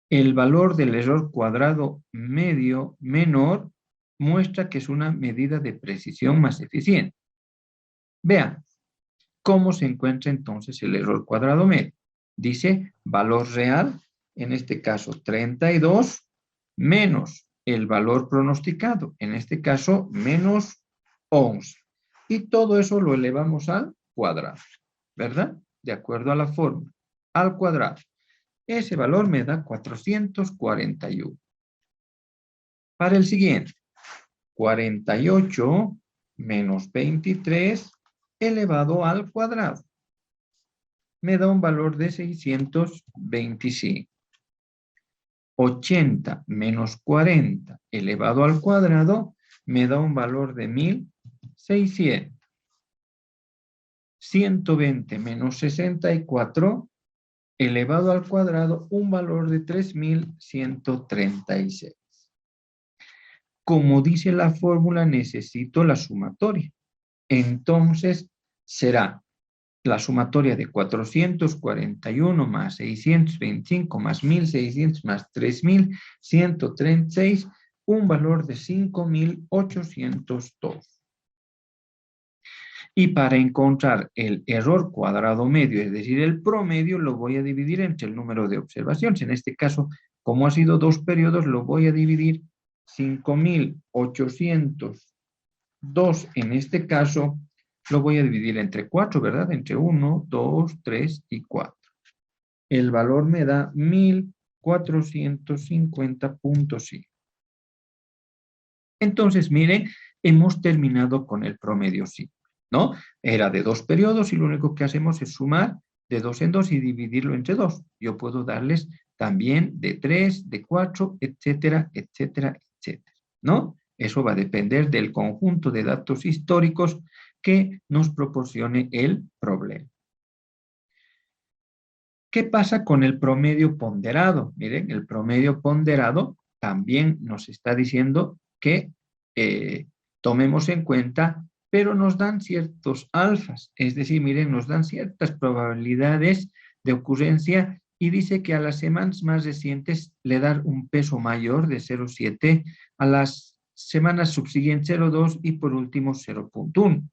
El valor del error cuadrado medio menor muestra que es una medida de precisión más eficiente. Vean, ¿cómo se encuentra entonces el error cuadrado medio? Dice valor real, en este caso 32, menos el valor pronosticado, en este caso menos 11. Y todo eso lo elevamos al cuadrado, ¿verdad? De acuerdo a la fórmula, al cuadrado. Ese valor me da 441. Para el siguiente, 48 menos 23 elevado al cuadrado. Me da un valor de 625. 80 menos 40 elevado al cuadrado me da un valor de 1600. 120 menos 64 elevado al cuadrado, un valor de 3136. Como dice la fórmula, necesito la sumatoria. Entonces, será la sumatoria de 441 más 625 más 1600 más 3136, un valor de 5802. Y para encontrar el error cuadrado medio, es decir, el promedio, lo voy a dividir entre el número de observaciones. En este caso, como ha sido 2 periodos, lo voy a dividir 5802, en este caso, lo voy a dividir entre 4, ¿verdad? Entre 1, 2, 3 y 4. El valor me da 1450.5. Entonces, miren, hemos terminado con el promedio simple, ¿no? Era de 2 periodos y lo único que hacemos es sumar de 2 en 2 y dividirlo entre 2. Yo puedo darles también de 3, de 4, etcétera, etcétera, etcétera, ¿no? Eso va a depender del conjunto de datos históricos que nos proporcione el problema. ¿Qué pasa con el promedio ponderado? Miren, el promedio ponderado también nos está diciendo que tomemos en cuenta, pero nos dan ciertos alfas, es decir, miren, nos dan ciertas probabilidades de ocurrencia y dice que a las semanas más recientes le dan un peso mayor de 0,7, a las semanas subsiguientes 0,2 y por último 0,1.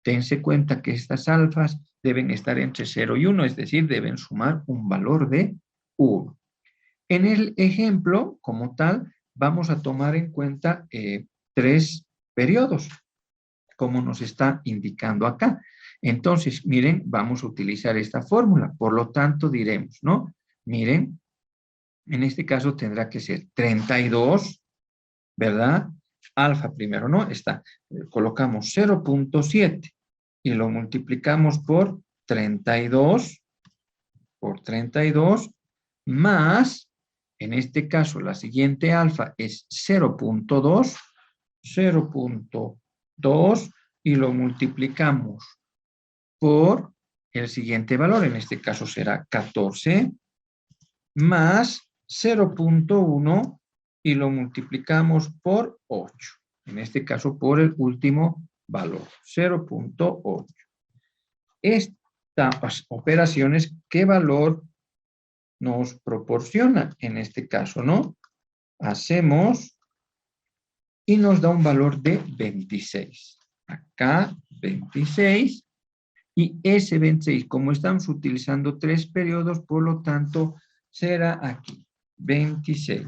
Tense cuenta que estas alfas deben estar entre 0 y 1, es decir, deben sumar un valor de 1. En el ejemplo, como tal, vamos a tomar en cuenta 3 periodos, como nos está indicando acá. Entonces, miren, vamos a utilizar esta fórmula. Por lo tanto, diremos, ¿no? Miren, en este caso tendrá que ser 32, ¿verdad? alfa primero, ¿no? Está, colocamos 0.7 y lo multiplicamos por 32, más, en este caso, la siguiente alfa es 0.2, y lo multiplicamos por el siguiente valor, en este caso será 14, más 0.1 y lo multiplicamos por 8. En este caso por el último valor, 0.8. Estas operaciones, ¿qué valor nos proporciona? En este caso, ¿no? Hacemos y nos da un valor de 26. Acá 26 y ese 26, como estamos utilizando 3 periodos, por lo tanto será aquí 26,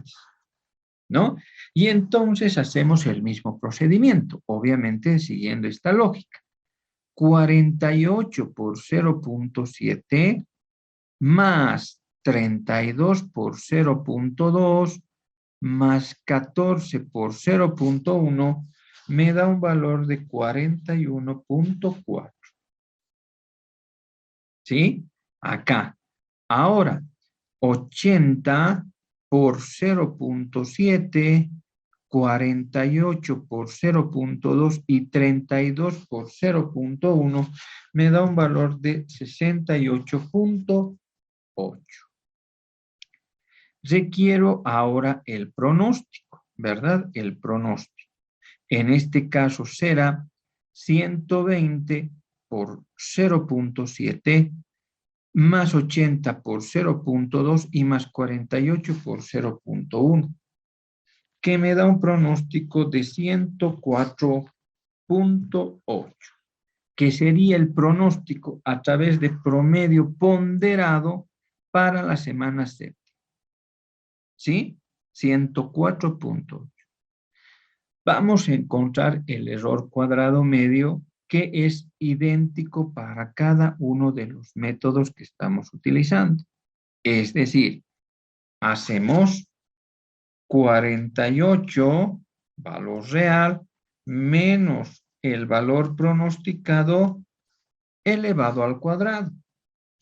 ¿no? Y entonces hacemos el mismo procedimiento, obviamente siguiendo esta lógica. 48 por 0.7 más 32 por 0.2 más 14 por 0.1 me da un valor de 41.4. ¿Sí? Acá. Ahora, 80 por 0.7, 48 por 0.2 y 32 por 0.1 me da un valor de 68.8. Requiero ahora el pronóstico, ¿verdad? El pronóstico. En este caso será 120 por 0.7 más 80 por 0.2 y más 48 por 0.1, que me da un pronóstico de 104.8, que sería el pronóstico a través de promedio ponderado para la semana 7. ¿Sí? 104.8. Vamos a encontrar el error cuadrado medio, que es idéntico para cada uno de los métodos que estamos utilizando. Es decir, hacemos 48, valor real, menos el valor pronosticado elevado al cuadrado.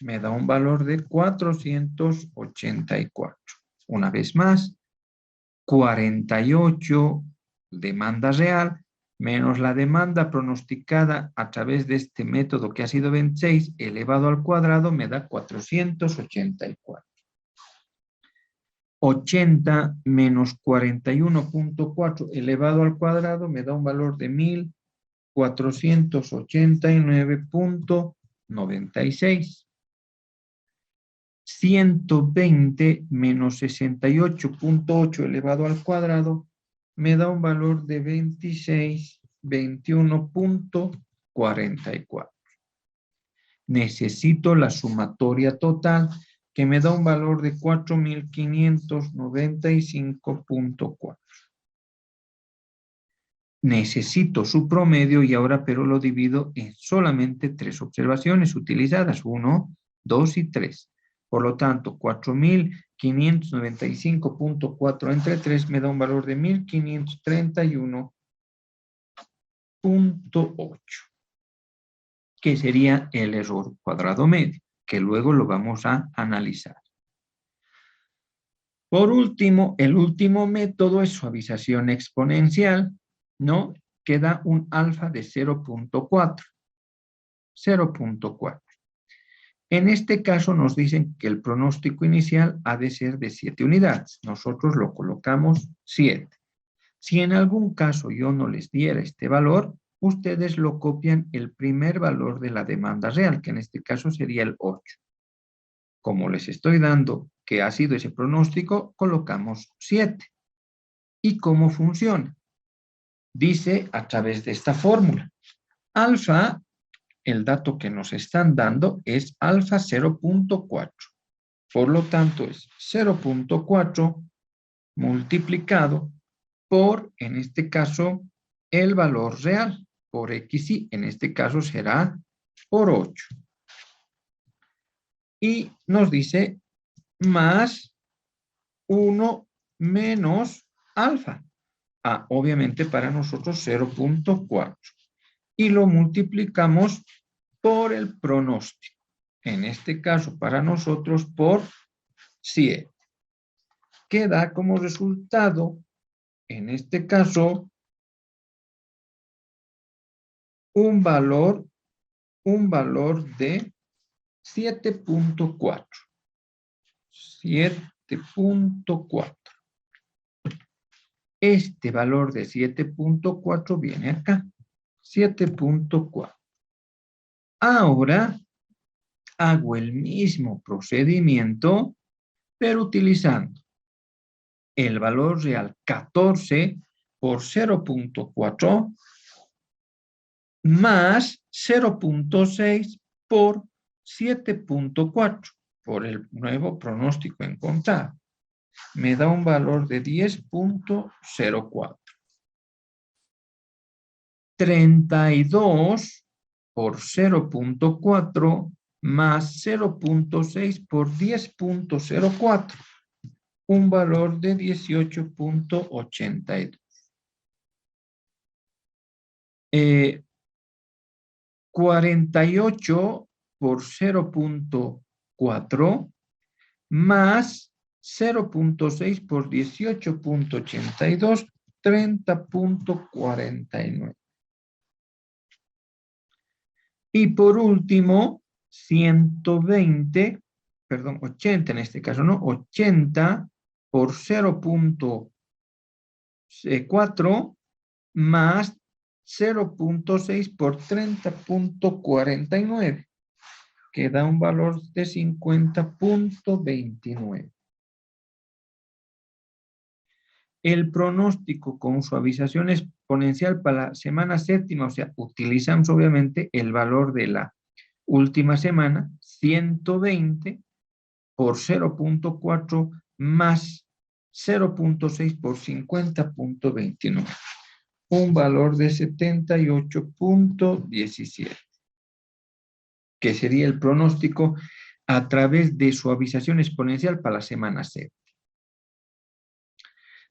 Me da un valor de 484. Una vez más, 48 demanda real menos la demanda pronosticada a través de este método que ha sido 26 elevado al cuadrado me da 484. 80 menos 41.4 elevado al cuadrado me da un valor de 1489.96. 120 menos 68.8 elevado al cuadrado me da un valor de 21.44. Necesito la sumatoria total, que me da un valor de 4.595.4. Necesito su promedio y ahora pero lo divido en solamente 3 observaciones utilizadas, 1, 2 y 3. Por lo tanto, 4.595.4 entre 3 me da un valor de 1.531.8, que sería el error cuadrado medio, que luego lo vamos a analizar. Por último, el último método es suavización exponencial, ¿no? Que da un alfa de 0.4. 0.4. En este caso nos dicen que el pronóstico inicial ha de ser de 7 unidades. Nosotros lo colocamos 7. Si en algún caso yo no les diera este valor, ustedes lo copian el primer valor de la demanda real, que en este caso sería el 8. Como les estoy dando que ha sido ese pronóstico, colocamos 7. ¿Y cómo funciona? Dice a través de esta fórmula. Alfa, el dato que nos están dando es alfa 0.4. Por lo tanto es 0.4 multiplicado por, en este caso, el valor real, por XY, en este caso será por 8. Y nos dice más 1 menos alfa. obviamente para nosotros 0.4. Y lo multiplicamos por el pronóstico. En este caso, para nosotros, por 7. Que da como resultado, en este caso, un valor de 7.4. 7.4. Este valor de 7.4 viene acá. 7.4. Ahora hago el mismo procedimiento, pero utilizando el valor real 14 por 0.4 más 0.6 por 7.4 por el nuevo pronóstico encontrado. Me da un valor de 10.04. 32 por 0.4 más 0.6 por 10.04. Un valor de 18.82. 48 por 0.4 más 0.6 por 18.82, 30.49. Y por último, 80 en este caso, ¿no? 80 por 0.4 más 0.6 por 30.49, que da un valor de 50.29. El pronóstico con suavización exponencial para la semana séptima, o sea, utilizamos obviamente el valor de la última semana, 120 por 0.4 más 0.6 por 50.29. Un valor de 78.17, que sería el pronóstico a través de suavización exponencial para la semana séptima.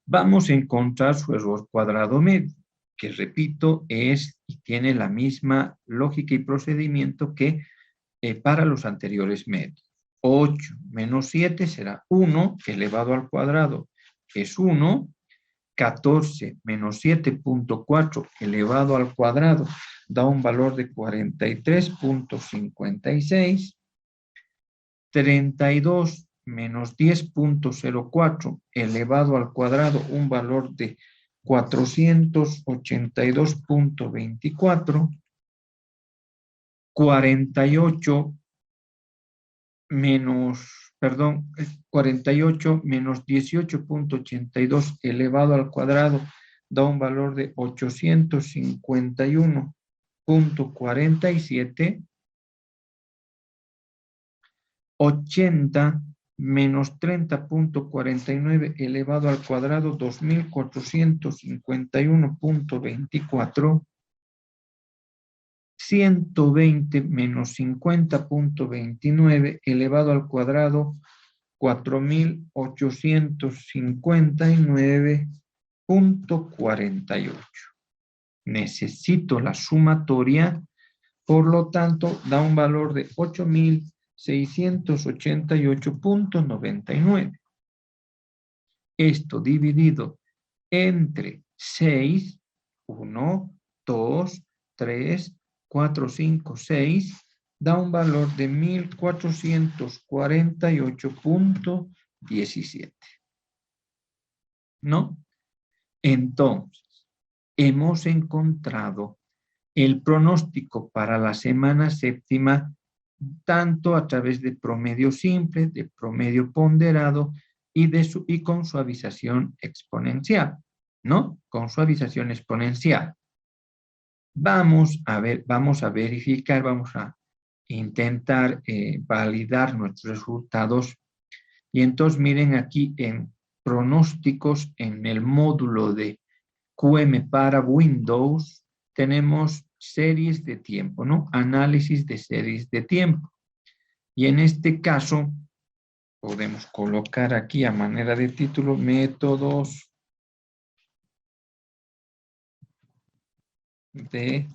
Vamos a encontrar su error cuadrado medio, que repito, es y tiene la misma lógica y procedimiento que para los anteriores medios. 8 menos 7 será 1 elevado al cuadrado, es 1. 14 menos 7.4 elevado al cuadrado da un valor de 43.56. 32 menos 10.04 elevado al cuadrado, un valor de 482.24. 48 menos 18.82 elevado al cuadrado da un valor de 851.47. 80 menos 30.49 elevado al cuadrado, 2.451.24. 120 menos 50.29 elevado al cuadrado, 4.859.48. Necesito la sumatoria, por lo tanto, da un valor de 8.688.99. Esto dividido entre 6, 1, 2, 3, 4, 5, 6, da un valor de 1.448.17. ¿No? Entonces, hemos encontrado el pronóstico para la semana séptima tanto a través de promedio simple, de promedio ponderado y con suavización exponencial, ¿no? Con suavización exponencial. Vamos a verificar, vamos a intentar validar nuestros resultados. Y entonces miren aquí en pronósticos, en el módulo de QM para Windows, tenemos series de tiempo, ¿no? Análisis de series de tiempo. Y en este caso, podemos colocar aquí a manera de título, métodos de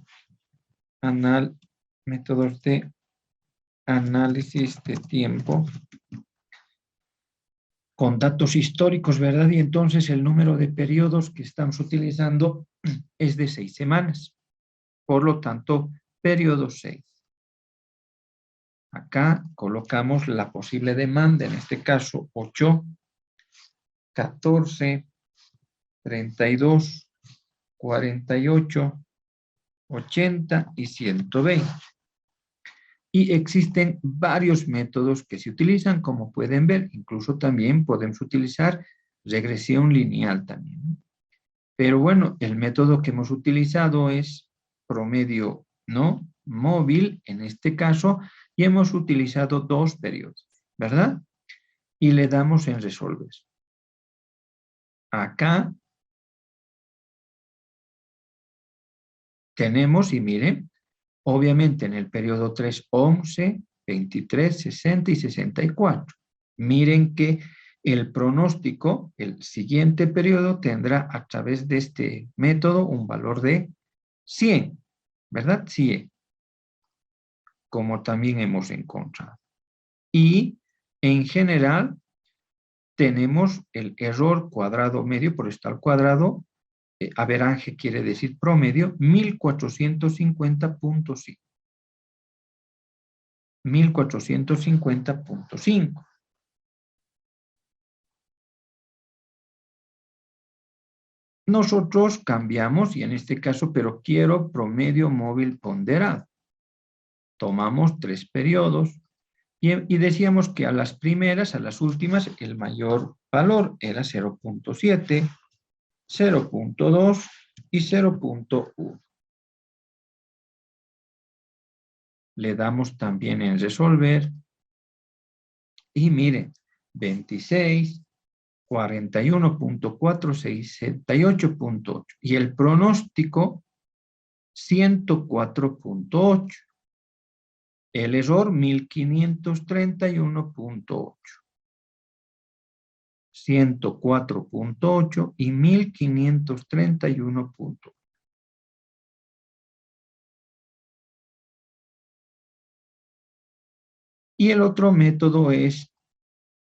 métodos de análisis de tiempo con datos históricos, ¿verdad? Y entonces el número de periodos que estamos utilizando es de 6 semanas. Por lo tanto, periodo 6. Acá colocamos la posible demanda, en este caso 8, 14, 32, 48, 80 y 120. Y existen varios métodos que se utilizan, como pueden ver. Incluso también podemos utilizar regresión lineal también. Pero bueno, el método que hemos utilizado es promedio no móvil, en este caso, y hemos utilizado 2 periodos, ¿verdad? Y le damos en resolver. Acá tenemos, y miren, obviamente en el periodo 3, 11, 23, 60 y 64. Miren que el pronóstico, el siguiente periodo, tendrá a través de este método un valor de 100, ¿verdad? 100, como también hemos encontrado. Y en general tenemos el error cuadrado medio, por esto al cuadrado, average quiere decir promedio, 1450.5. 1450.5. Nosotros cambiamos, y en este caso, pero quiero promedio móvil ponderado. Tomamos 3 periodos y decíamos que a las primeras, a las últimas, el mayor valor era 0.7, 0.2 y 0.1. Le damos también en resolver y miren, 26, 41.4, 68.8 y el pronóstico 104.8. El error 1531.8. 104.8 y 1531.8. Y el otro método es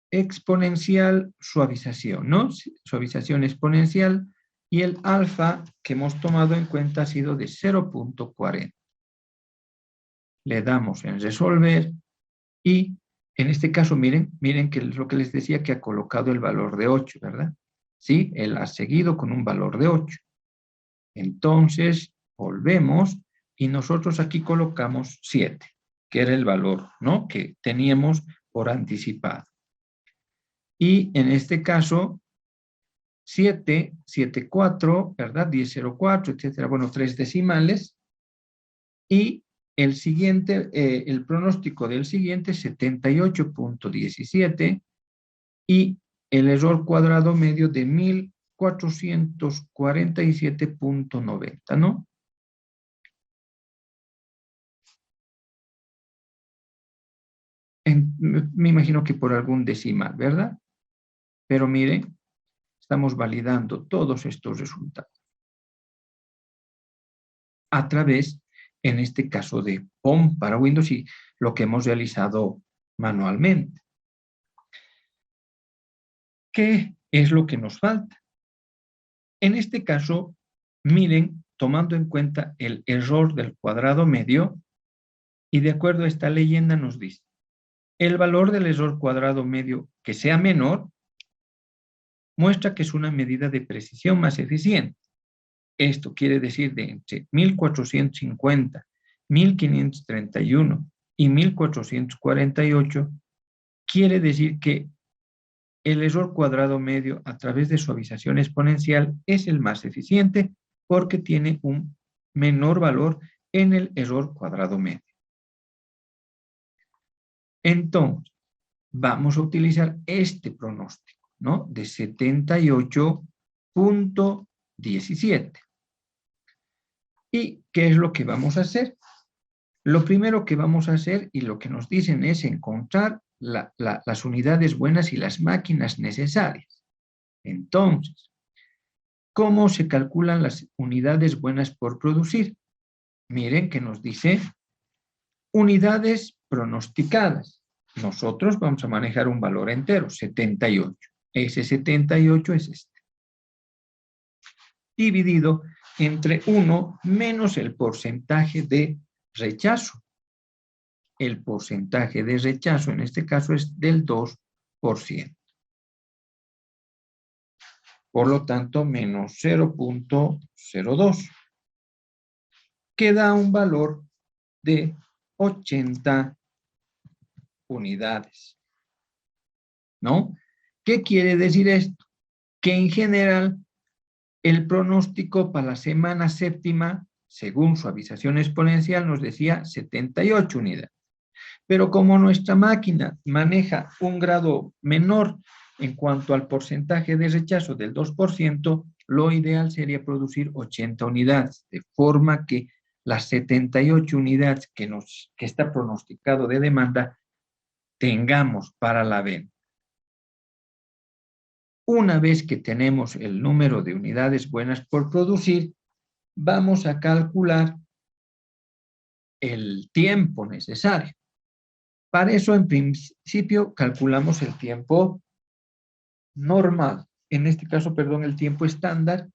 exponencial suavización, ¿no? Suavización exponencial, y el alfa que hemos tomado en cuenta ha sido de 0.40. Le damos en resolver y en este caso miren que es lo que les decía, que ha colocado el valor de 8, ¿verdad? Sí, él ha seguido con un valor de 8. Entonces volvemos y nosotros aquí colocamos 7, que era el valor, ¿no?, que teníamos por anticipado. Y en este caso, 7, 7, 4, ¿verdad? 10, 0, 4, etcétera. Bueno, 3 decimales. Y el siguiente, el pronóstico del siguiente, 78.17. Y el error cuadrado medio de 1447.90, ¿no? Me imagino que por algún decimal, ¿verdad? Pero miren, estamos validando todos estos resultados a través, en este caso, de POM para Windows y lo que hemos realizado manualmente. ¿Qué es lo que nos falta? En este caso, miren, tomando en cuenta el error del cuadrado medio, y de acuerdo a esta leyenda nos dice, el valor del error cuadrado medio que sea menor muestra que es una medida de precisión más eficiente. Esto quiere decir de entre 1450, 1531 y 1448, quiere decir que el error cuadrado medio a través de suavización exponencial es el más eficiente porque tiene un menor valor en el error cuadrado medio. Entonces, vamos a utilizar este pronóstico, ¿no?, de 78.17. ¿Y qué es lo que vamos a hacer? Lo primero que vamos a hacer, y lo que nos dicen, es encontrar las unidades buenas y las máquinas necesarias. Entonces, ¿Cómo se calculan las unidades buenas por producir? Miren que nos dice unidades pronosticadas. Nosotros vamos a manejar un valor entero, 78. Ese 78 es este. Dividido entre 1 menos el porcentaje de rechazo. El porcentaje de rechazo en este caso es del 2%. Por lo tanto, menos 0.02. Que da un valor de 80 unidades. ¿No? ¿Qué quiere decir esto? Que en general el pronóstico para la semana séptima, según suavización exponencial, nos decía 78 unidades. Pero como nuestra máquina maneja un grado menor en cuanto al porcentaje de rechazo del 2%, lo ideal sería producir 80 unidades, de forma que las 78 unidades que está pronosticado de demanda tengamos para la venta. Una vez que tenemos el número de unidades buenas por producir, vamos a calcular el tiempo necesario. Para eso, en principio, calculamos el tiempo normal, en este caso, perdón, el tiempo estándar,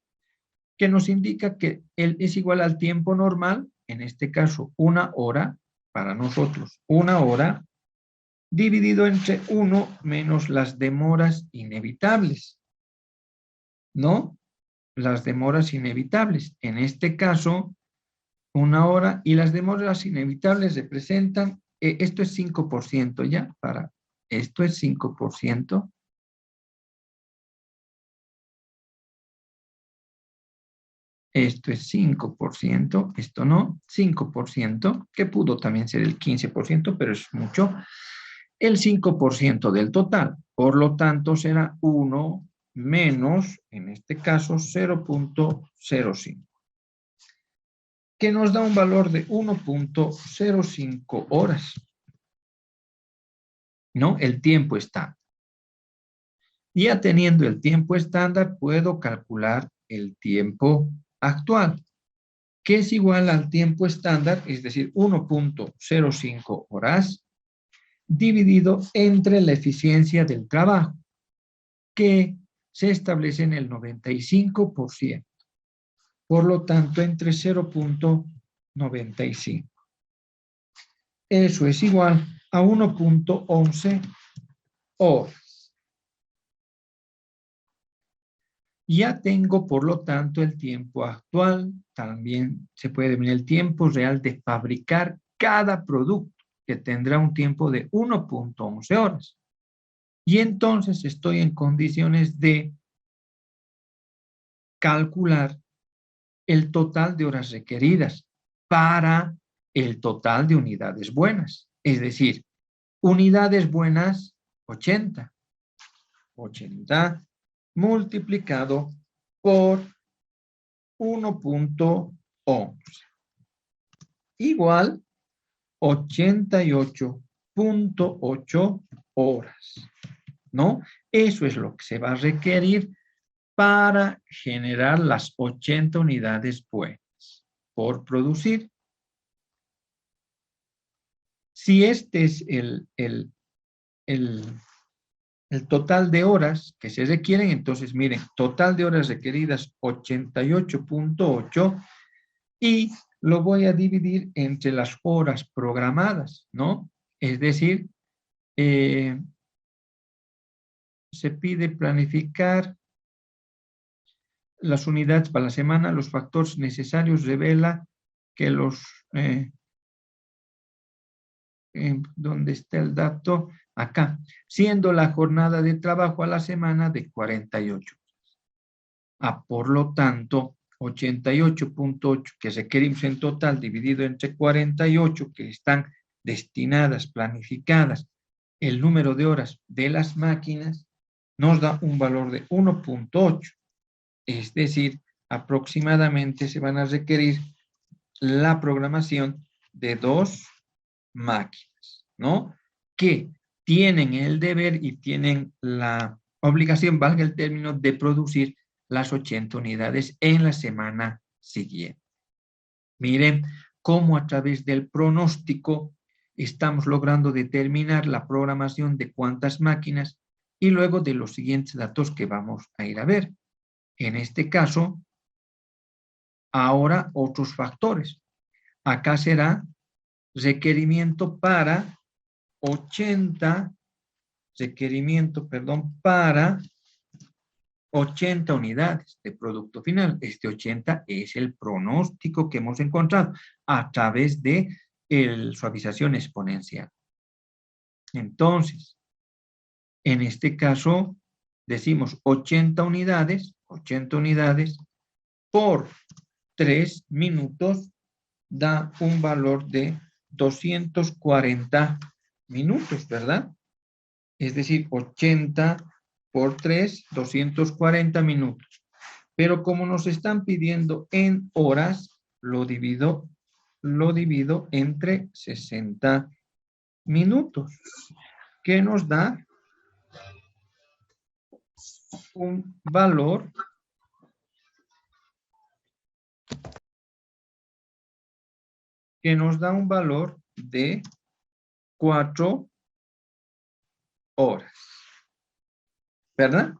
que nos indica que es igual al tiempo normal, en este caso, 1 hora, para nosotros, 1 hora, dividido entre 1 menos las demoras inevitables, ¿no? Las demoras inevitables. En este caso, 1 hora, y las demoras inevitables representan, esto es 5%, ¿ya? Esto es 5%. Esto es 5%, esto no, 5%, que pudo también ser el 15%, pero es mucho. El 5% del total, por lo tanto será 1 menos, en este caso, 0.05, que nos da un valor de 1.05 horas, ¿no? El tiempo estándar. Ya teniendo el tiempo estándar, puedo calcular el tiempo actual, que es igual al tiempo estándar, es decir, 1.05 horas, dividido entre la eficiencia del trabajo, que se establece en el 95%. Por lo tanto, entre 0.95. Eso es igual a 1.11 horas. Ya tengo, por lo tanto, el tiempo actual. También se puede ver el tiempo real de fabricar cada producto, que tendrá un tiempo de 1.11 horas. Y entonces estoy en condiciones de calcular el total de horas requeridas para el total de unidades buenas. Es decir, unidades buenas, 80. 80 multiplicado por 1.11 igual 88.8 horas, ¿no? Eso es lo que se va a requerir para generar las 80 unidades buenas por producir. Si este es el total de horas que se requieren, entonces miren, total de horas requeridas 88.8 y lo voy a dividir entre las horas programadas, ¿no? Es decir, se pide planificar las unidades para la semana, los factores necesarios revela que ¿dónde está el dato? Acá, siendo la jornada de trabajo a la semana de 48. Por lo tanto, 88.8 que requerimos en total dividido entre 48 que están destinadas, planificadas, el número de horas de las máquinas, nos da un valor de 1.8. Es decir, aproximadamente se van a requerir la programación de 2 máquinas, ¿no? Que tienen el deber y tienen la obligación, valga el término, de producir las 80 unidades en la semana siguiente. Miren cómo a través del pronóstico estamos logrando determinar la programación de cuántas máquinas y luego de los siguientes datos que vamos a ir a ver. En este caso, ahora otros factores. Acá será requerimiento para 80 unidades de producto final. Este 80 es el pronóstico que hemos encontrado a través de suavización exponencial. Entonces, en este caso, decimos 80 unidades por 3 minutos da un valor de 240 minutos, ¿verdad? Es decir, 80 por 3, 240 minutos. Pero como nos están pidiendo en horas, lo divido entre 60 minutos, que nos da un valor de 4 horas, ¿verdad?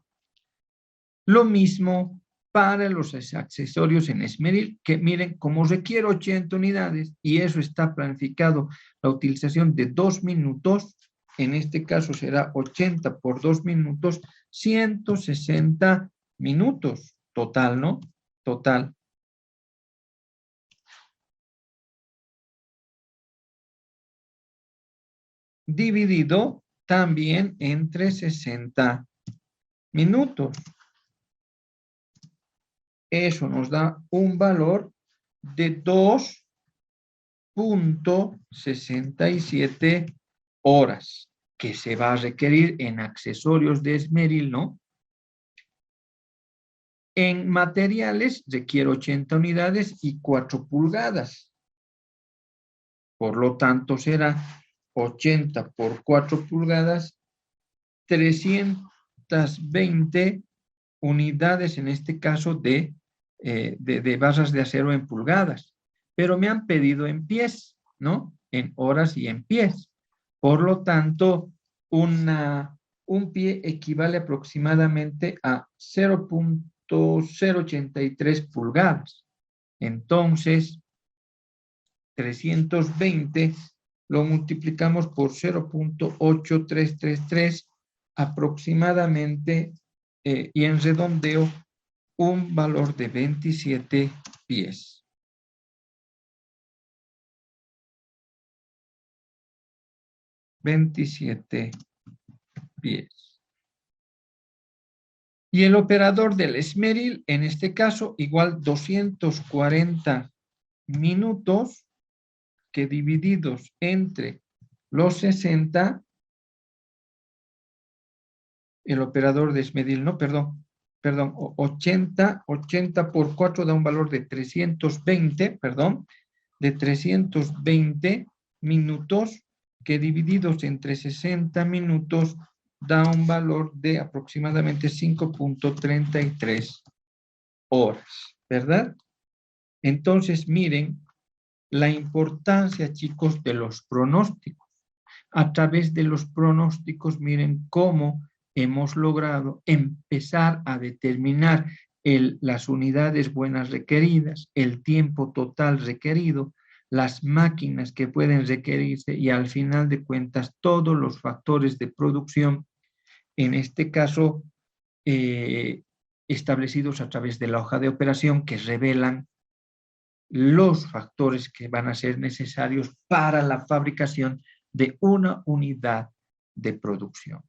Lo mismo para los accesorios en esmeril, que miren, como requiere 80 unidades y eso está planificado la utilización de 2 minutos, en este caso será 80 por 2 minutos, 160 minutos total, ¿no? Total. Dividido también entre 60 minutos. Eso nos da un valor de 2.67 horas que se va a requerir en accesorios de esmeril, ¿no? En materiales requiere 80 unidades y 4 pulgadas. Por lo tanto, será 80 por 4 pulgadas, 320 unidades, en este caso, de barras de acero en pulgadas. Pero me han pedido en pies, ¿no? En horas y en pies. Por lo tanto, un pie equivale aproximadamente a 0.083 pulgadas. Entonces, 320 lo multiplicamos por 0.8333 aproximadamente y en redondeo un valor de 27 pies. 27 pies. Y el operador del esmeril, en este caso, igual 240 minutos que divididos entre los 60, el operador de esmeril, no, perdón, 80 por 4 da un valor de 320, de 320 minutos que divididos entre 60 minutos da un valor de aproximadamente 5.33 horas, ¿verdad? Entonces, miren la importancia, chicos, de los pronósticos. A través de los pronósticos, miren cómo hemos logrado empezar a determinar las unidades buenas requeridas, el tiempo total requerido, las máquinas que pueden requerirse y al final de cuentas todos los factores de producción, en este caso establecidos a través de la hoja de operación que revelan los factores que van a ser necesarios para la fabricación de una unidad de producción.